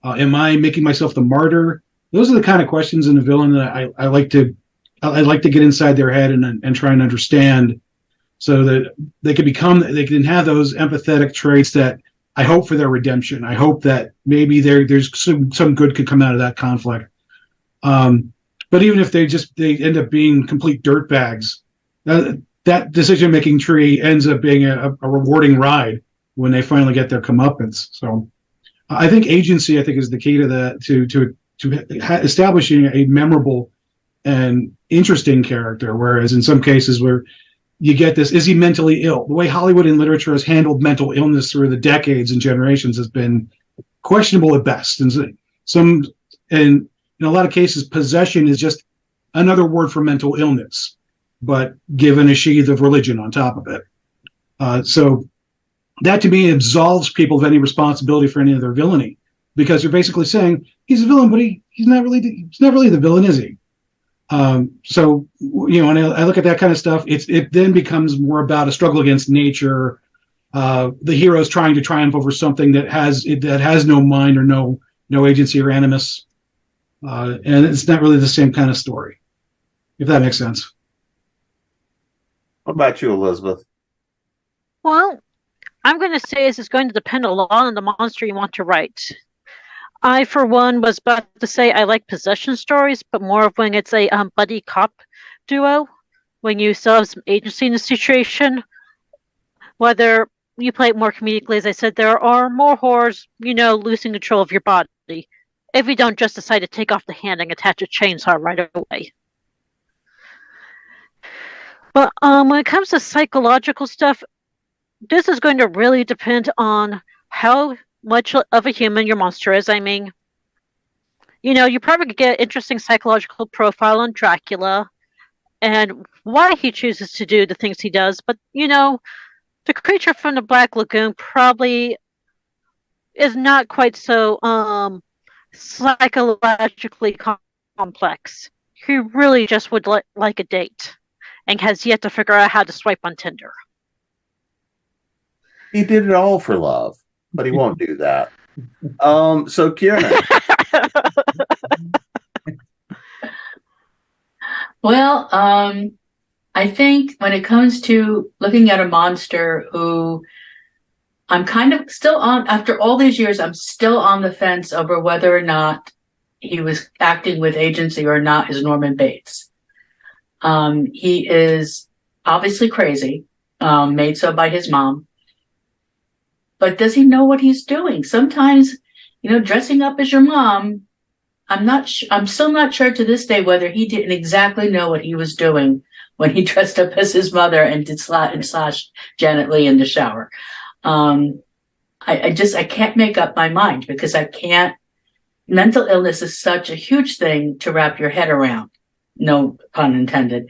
Am I making myself the martyr? Those are the kind of questions in a villain that I like to get inside their head and try and understand, so that they can have those empathetic traits that I hope for their redemption. I hope that maybe there's some good could come out of that conflict. But even if they end up being complete dirtbags, that decision-making tree ends up being a rewarding ride when they finally get their comeuppance. So I think agency, is the key to that, to establishing a memorable and interesting character. Whereas in some cases where you get this, is he mentally ill? The way Hollywood and literature has handled mental illness through the decades and generations has been questionable at best. And in a lot of cases, possession is just another word for mental illness, but given a sheath of religion on top of it. So that to me absolves people of any responsibility for any of their villainy, because you're basically saying he's a villain, but he's not really the villain, is he? So when I look at that kind of stuff, it then becomes more about a struggle against nature. The hero's trying to triumph over something that has no mind or no agency or animus, and it's not really the same kind of story, if that makes sense. What about you, Elizabeth? Well, I'm going to say it's going to depend a lot on the monster you want to write. I, for one, was about to say I like possession stories, but more of when it's a buddy cop duo, when you still have some agency in the situation. Whether you play it more comedically, as I said, there are more horrors, losing control of your body, if you don't just decide to take off the hand and attach a chainsaw right away. But when it comes to psychological stuff, this is going to really depend on how much of a human your monster is. I mean, you probably could get an interesting psychological profile on Dracula and why he chooses to do the things he does. But, the creature from the Black Lagoon probably is not quite so psychologically complex. He really just would like a date and has yet to figure out how to swipe on Tinder. He did it all for love, but he won't do that. So Kiernan. Well, I think when it comes to looking at a monster who I'm kind of still on, after all these years, I'm still on the fence over whether or not he was acting with agency or not, is Norman Bates. He is obviously crazy, made so by his mom. But does he know what he's doing? Sometimes, dressing up as your mom, I'm still not sure to this day whether he didn't exactly know what he was doing when he dressed up as his mother and slashed Janet Leigh in the shower. I can't make up my mind, because mental illness is such a huge thing to wrap your head around. No pun intended.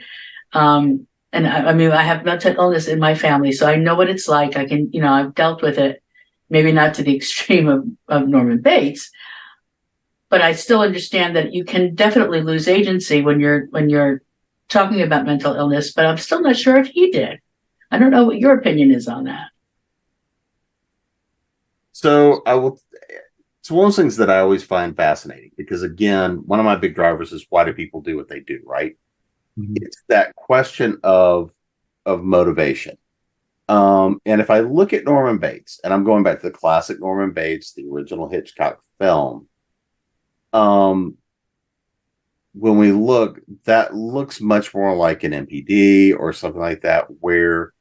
And And I mean, I have mental illness in my family, so I know what it's like. I can, I've dealt with it, maybe not to the extreme of Norman Bates, but I still understand that you can definitely lose agency when you're talking about mental illness, but I'm still not sure if he did. I don't know what your opinion is on that. So it's one of those things that I always find fascinating because, again, one of my big drivers is why do people do what they do, right? Mm-hmm. It's that question of motivation. And if I look at Norman Bates, and I'm going back to the classic Norman Bates, the original Hitchcock film, when we look, that looks much more like an MPD or something like that, where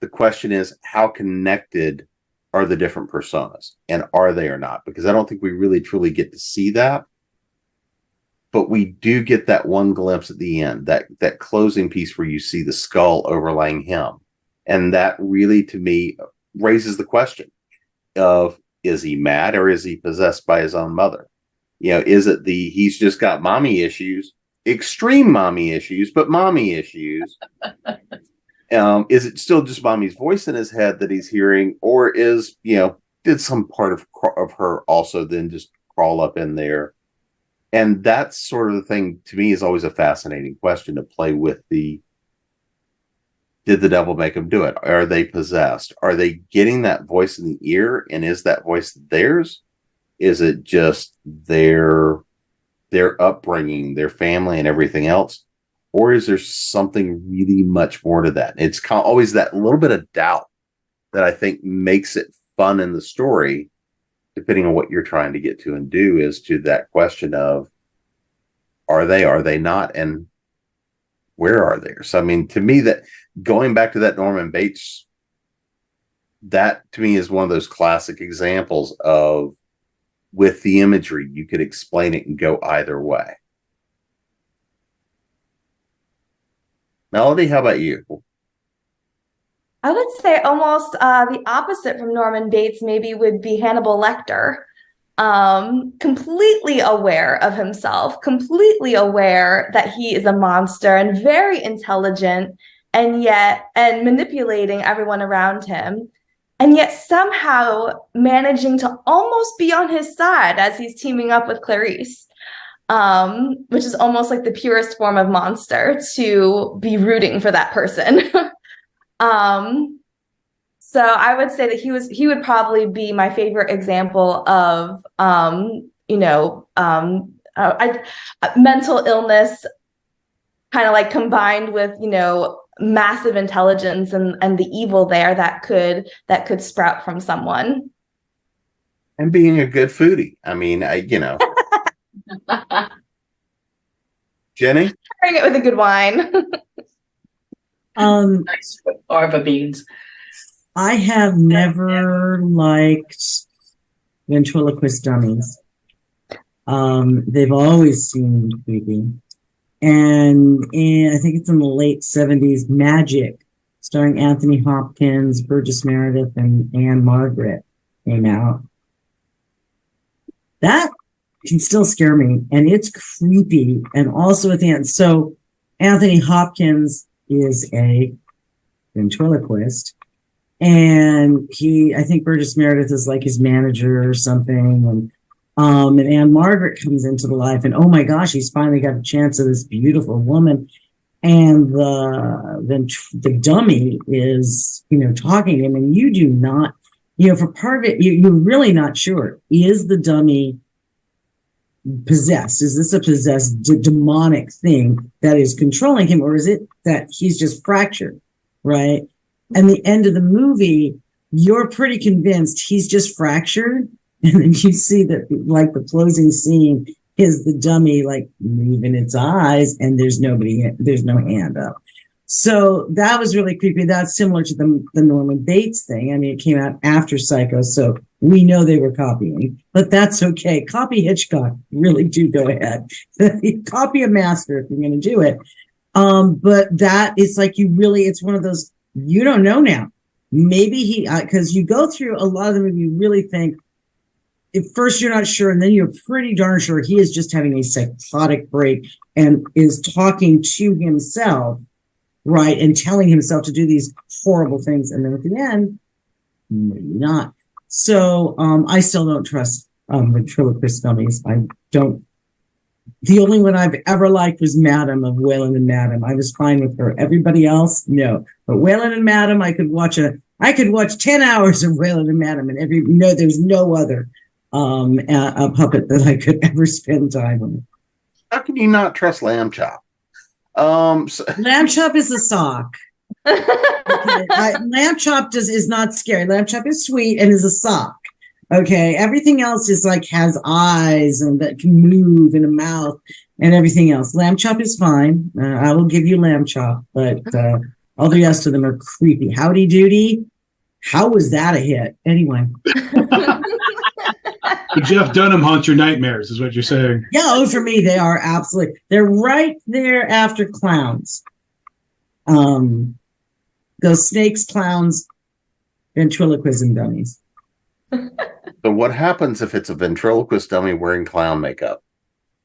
the question is, how connected are the different personas, and are they or not? Because I don't think we really truly get to see that, but we do get that one glimpse at the end, that closing piece where you see the skull overlaying him, and that really, to me, raises the question of, is he mad or is he possessed by his own mother? Is it he's just got mommy issues, extreme mommy issues, but mommy issues? Is it still just mommy's voice in his head that he's hearing, or did some part of her also then just crawl up in there? And that's sort of the thing, to me, is always a fascinating question to play with. Did the devil make them do it? Are they possessed? Are they getting that voice in the ear, and is that voice theirs? Is it just their upbringing, their family, and everything else? Or is there something really much more to that? It's always that little bit of doubt that I think makes it fun in the story, depending on what you're trying to get to and do, is to that question of, are they not? And where are they? So, I mean, to me, that going back to that Norman Bates, that to me is one of those classic examples of, with the imagery, you could explain it and go either way. Melody, how about you? I would say almost the opposite from Norman Bates maybe would be Hannibal Lecter. Completely aware of himself, completely aware that he is a monster and very intelligent, and manipulating everyone around him, and yet somehow managing to almost be on his side as he's teaming up with Clarice. Which is almost like the purest form of monster, to be rooting for that person. So I would say that he would probably be my favorite example of mental illness, kind of like combined with massive intelligence and the evil there that could sprout from someone. And being a good foodie. I mean, Jenny? Pairing it with a good wine. Nice Arva beans. I have never liked ventriloquist dummies. They've always seemed creepy. And I think it's in the late 70s, Magic, starring Anthony Hopkins, Burgess Meredith, and Anne Margaret, came out. That can still scare me, and it's creepy. And also at the end, so Anthony Hopkins is a ventriloquist, and I think Burgess Meredith is like his manager or something, and Anne Margaret comes into the life, and oh my gosh, he's finally got a chance of this beautiful woman, and the dummy is talking to him, and you do not, for part of it, you're really not sure, is the dummy possessed? Is this a possessed demonic thing that is controlling him, or is it that he's just fractured, right? And the end of the movie, you're pretty convinced he's just fractured, and then you see that, like, the closing scene is the dummy like moving its eyes, and there's no hand up. So that was really creepy. That's similar to the Norman Bates thing. I mean, it came out after Psycho, so we know they were copying, but that's okay. Copy Hitchcock. Really do go ahead. Copy a master if you're going to do it. But that is like, it's one of those, you don't know now. Maybe because you go through a lot of the movie, you really think, at first you're not sure, and then you're pretty darn sure he is just having a psychotic break and is talking to himself. right, and telling himself to do these horrible things, and then at the end, maybe not. So I still don't trust ventriloquist dummies. I don't. The only one I've ever liked was Madam of Whalen and Madam. I was fine with her. Everybody else, no. But Whalen and Madam, I could watch 10 hours of Whalen and Madam, and there's no other a puppet that I could ever spend time with. How can you not trust Lamb Chop? Lamb Chop is a sock. Okay. Lamb Chop is not scary. Lamb Chop is sweet and is a sock. Okay, everything else is like has eyes and that can move in a mouth and everything else. Lamb Chop is fine. I will give you Lamb Chop, but all the rest of them are creepy. Howdy Doody, how was that a hit? Anyway. Jeff Dunham haunts your nightmares, is what you're saying. Yeah, for me, they are absolutely. They're right there after clowns. Those snakes, clowns, ventriloquism dummies. So what happens if it's a ventriloquist dummy wearing clown makeup?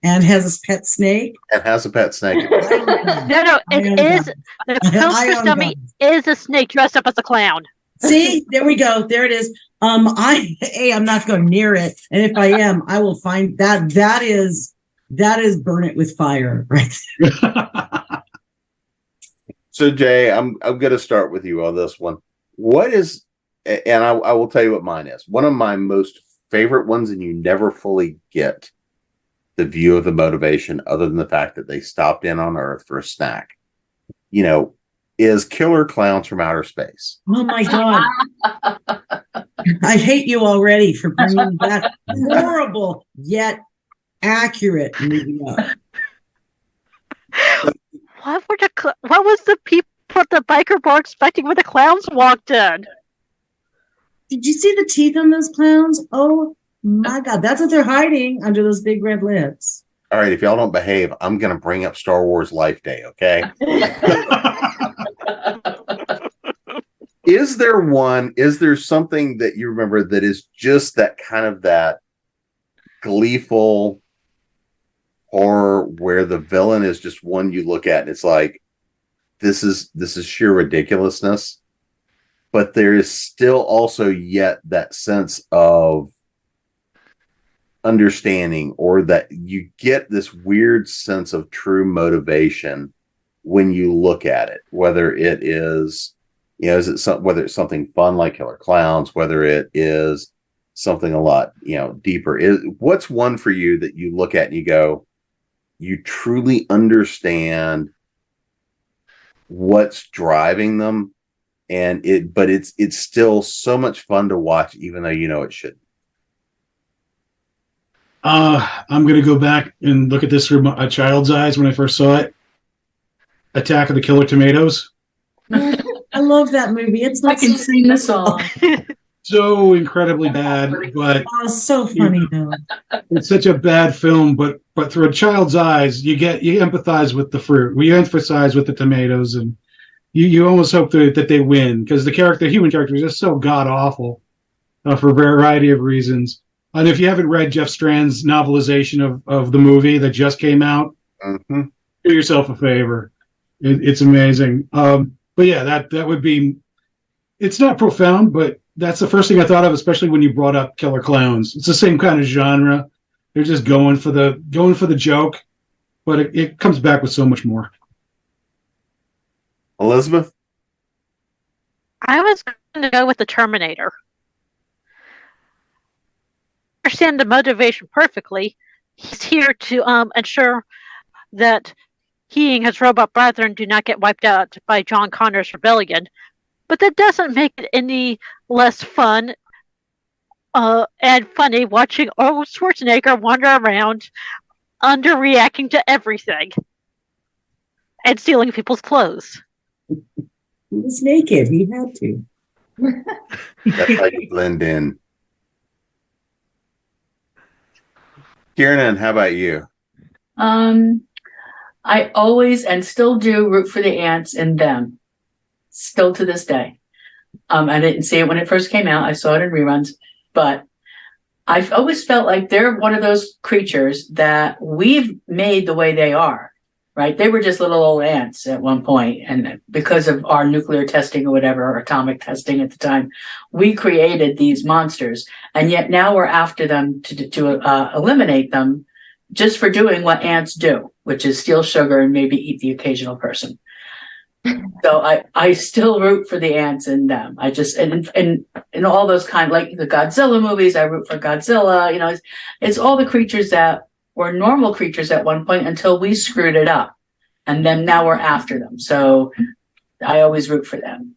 And has a pet snake? And has a pet snake. No, it is. The ventriloquist dummy is a snake dressed up as a clown. See, there we go. There it is. I'm not going near it. And if I am, I will find that. That is burn it with fire, right? So Jay, I'm going to start with you on this one. What is, and I will tell you what mine is. One of my most favorite ones, and you never fully get the view of the motivation other than the fact that they stopped in on Earth for a snack, is Killer Clowns from Outer Space. Oh my God. I hate you already for bringing that horrible yet accurate movie up. What was the people at the biker bar expecting when the clowns walked in? Did you see the teeth on those clowns? Oh my God, that's what they're hiding under those big red lips. All right, if y'all don't behave, I'm going to bring up Star Wars Life Day, okay? Is there something that you remember that is just that kind of that gleeful horror where the villain is just one you look at and it's like, this is sheer ridiculousness, but there is still also yet that sense of understanding, or that you get this weird sense of true motivation when you look at it, whether it is, whether it's something fun like Killer Clowns, whether it is something a lot, deeper. What's one for you that you look at and you go, you truly understand what's driving them, but it's still so much fun to watch, even though it shouldn't. I'm going to go back and look at this through a child's eyes when I first saw it. Attack of the Killer Tomatoes. I love that movie. I can sing the song. So incredibly bad, but so funny though. It's such a bad film, but through a child's eyes, you empathize with the fruit. We empathize with the tomatoes, and you almost hope that they win, because the human character, is just so god awful for a variety of reasons. And if you haven't read Jeff Strand's novelization of the movie that just came out, do yourself a favor. It's amazing. But yeah, that would be. It's not profound, but that's the first thing I thought of, especially when you brought up Killer Clowns. It's the same kind of genre. They're just going for the joke, but it comes back with so much more. Elizabeth? I was going to go with the Terminator. I understand the motivation perfectly. He's here to ensure that he and his robot brethren do not get wiped out by John Connor's rebellion. But that doesn't make it any less fun and funny watching Arnold Schwarzenegger wander around underreacting to everything and stealing people's clothes. He was naked. He had to. That's how you blend in. Kiernan, how about you? I always and still do root for the ants in them. Still to this day. I didn't see it when it first came out. I saw it in reruns, but I've always felt like they're one of those creatures that we've made the way they are. right? They were just little old ants at one point, and because of our nuclear testing or whatever, or atomic testing at the time, we created these monsters, and yet now we're after them to eliminate them, just for doing what ants do, which is steal sugar and maybe eat the occasional person. So I still root for the ants in them. I just and all those kind, like the Godzilla movies, I root for Godzilla. You know, it's all the creatures that were normal creatures at one point until we screwed it up, and then now we're after them. So I always root for them.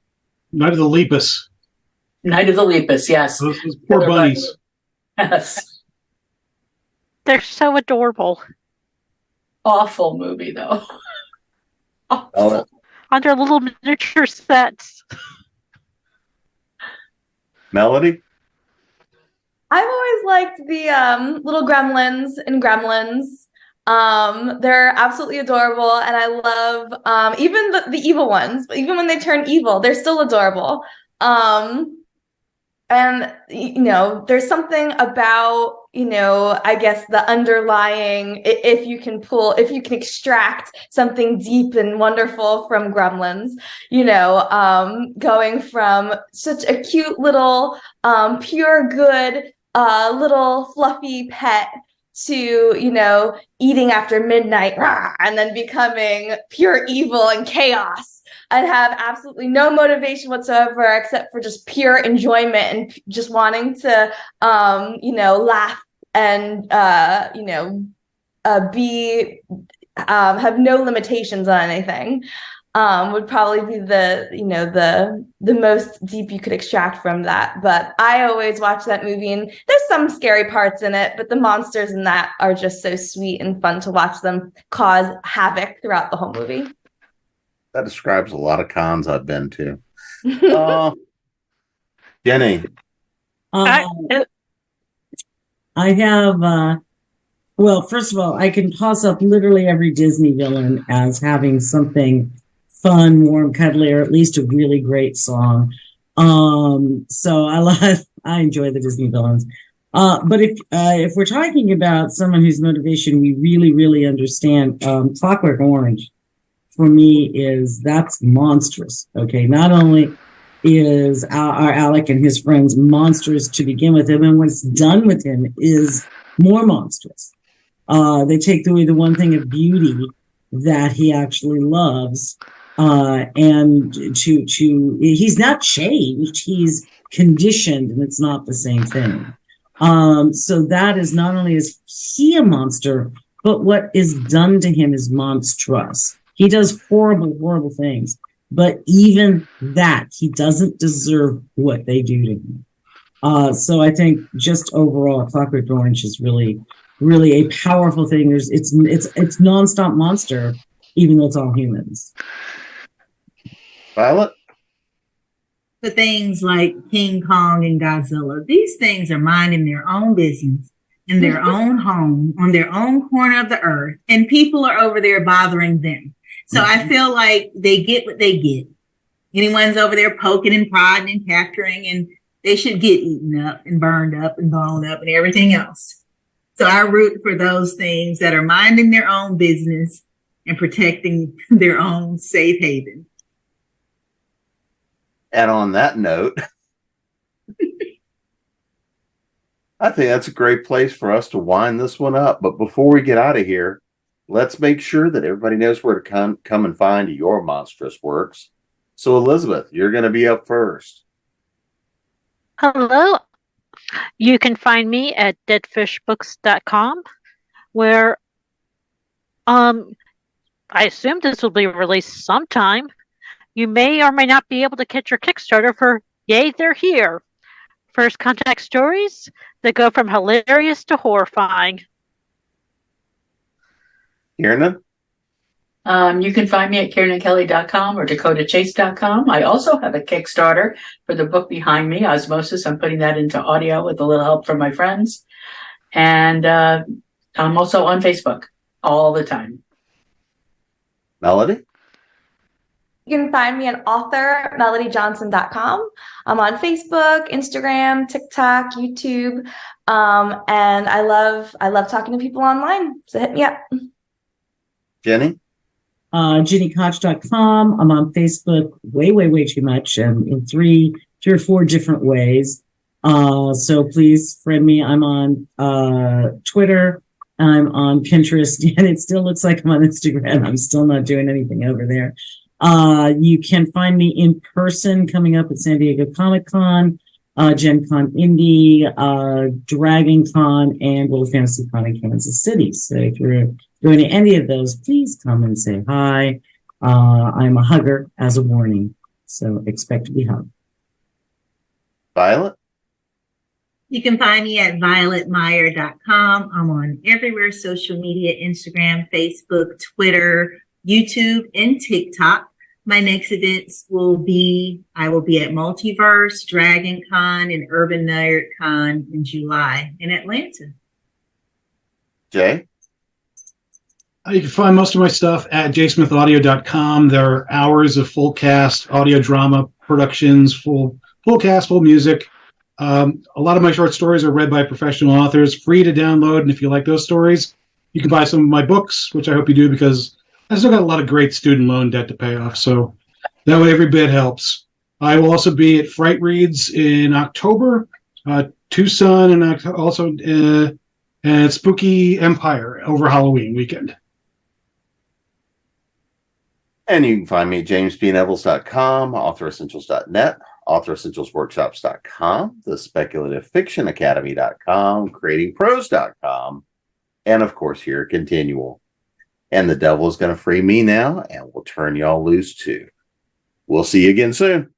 Night of the Lepus. Night of the Lepus, yes. Those poor bunnies. Yes. They're so adorable. Awful movie though. Awful. On their little miniature sets. Melody? I've always liked the little gremlins in Gremlins. They're absolutely adorable, and I love even the evil ones. Even when they turn evil, they're still adorable. And you know, there's something about, you know, I guess the underlying, if you can extract something deep and wonderful from Gremlins, you know, going from such a cute little pure good little fluffy pet to, you know, eating after midnight, rah, and then becoming pure evil and chaos, and have absolutely no motivation whatsoever except for just pure enjoyment and just wanting to, you know, laugh and, you know, have no limitations on anything, would probably be the, you know, the most deep you could extract from that. But I always watch that movie, and there's some scary parts in it, but the monsters in that are just so sweet and fun to watch them cause havoc throughout the whole movie. That describes a lot of cons I've been to. Jenny. I have, well, first of all, I can toss up literally every Disney villain as having something fun, warm, cuddly, or at least a really great song. So I enjoy the Disney villains. But if we're talking about someone whose motivation we really, really understand, Clockwork Orange, for me, that's monstrous. Okay, not only is our Alec and his friends monstrous to begin with, and what's done with him is more monstrous. They take away the one thing of beauty that he actually loves, and he's not changed, he's conditioned, and it's not the same thing. So that is, not only is he a monster, but what is done to him is monstrous. He does horrible, horrible things, but even that, he doesn't deserve what they do to him. So I think just overall, Clockwork Orange is really, really a powerful thing. It's nonstop monster, even though it's all humans. Violet? The things like King Kong and Godzilla, these things are minding their own business in their own home, on their own corner of the earth, and people are over there bothering them. So I feel like they get what they get. Anyone's over there poking and prodding and capturing, and they should get eaten up and burned up and blown up and everything else. So I root for those things that are minding their own business and protecting their own safe haven. And on that note, I think that's a great place for us to wind this one up. But before we get out of here, let's make sure that everybody knows where to come and find your monstrous works. So, Elizabeth, you're going to be up first. Hello. You can find me at deadfishbooks.com, where I assume this will be released sometime. You may or may not be able to catch your Kickstarter for Yay, They're Here. First contact stories that go from hilarious to horrifying. Kiernan? You can find me at KiernanKelly.com or DakotaChase.com. I also have a Kickstarter for the book behind me, Osmosis. I'm putting that into audio with a little help from my friends. And I'm also on Facebook all the time. Melody? You can find me at author.melodyjohnson.com. I'm on Facebook, Instagram, TikTok, YouTube, and I love talking to people online. So hit me up. Jenny? GiniKoch.com. I'm on Facebook way too much, in three or four different ways. So please friend me. I'm on Twitter. I'm on Pinterest, and it still looks like I'm on Instagram. I'm still not doing anything over there. You can find me in person coming up at San Diego Comic-Con, Gen Con Indy, Dragon Con, and World Fantasy Con in Kansas City. So if you're going to any of those, please come and say hi. I'm a hugger as a warning, so expect to be hugged. Violet? You can find me at violettemeier.com. I'm on everywhere, social media, Instagram, Facebook, Twitter, YouTube, and TikTok. My next events I will be at Multiverse, Dragon Con, and Urban Nerd Con in July in Atlanta. Jay? You can find most of my stuff at jsmithaudio.com. There are hours of full cast audio drama productions, full cast, full music. A lot of my short stories are read by professional authors, free to download. And if you like those stories, you can buy some of my books, which I hope you do, because I still got a lot of great student loan debt to pay off. So that way every bit helps. I will also be at Fright Reads in October, Tucson, and also at Spooky Empire over Halloween weekend. And you can find me at jamesbnevels.com, authoressentials.net, authoressentialsworkshops.com, the speculative-fiction-academy.com, creatingprose.com, and of course here at ConTinual. And the devil is going to free me now, and we'll turn y'all loose too. We'll see you again soon.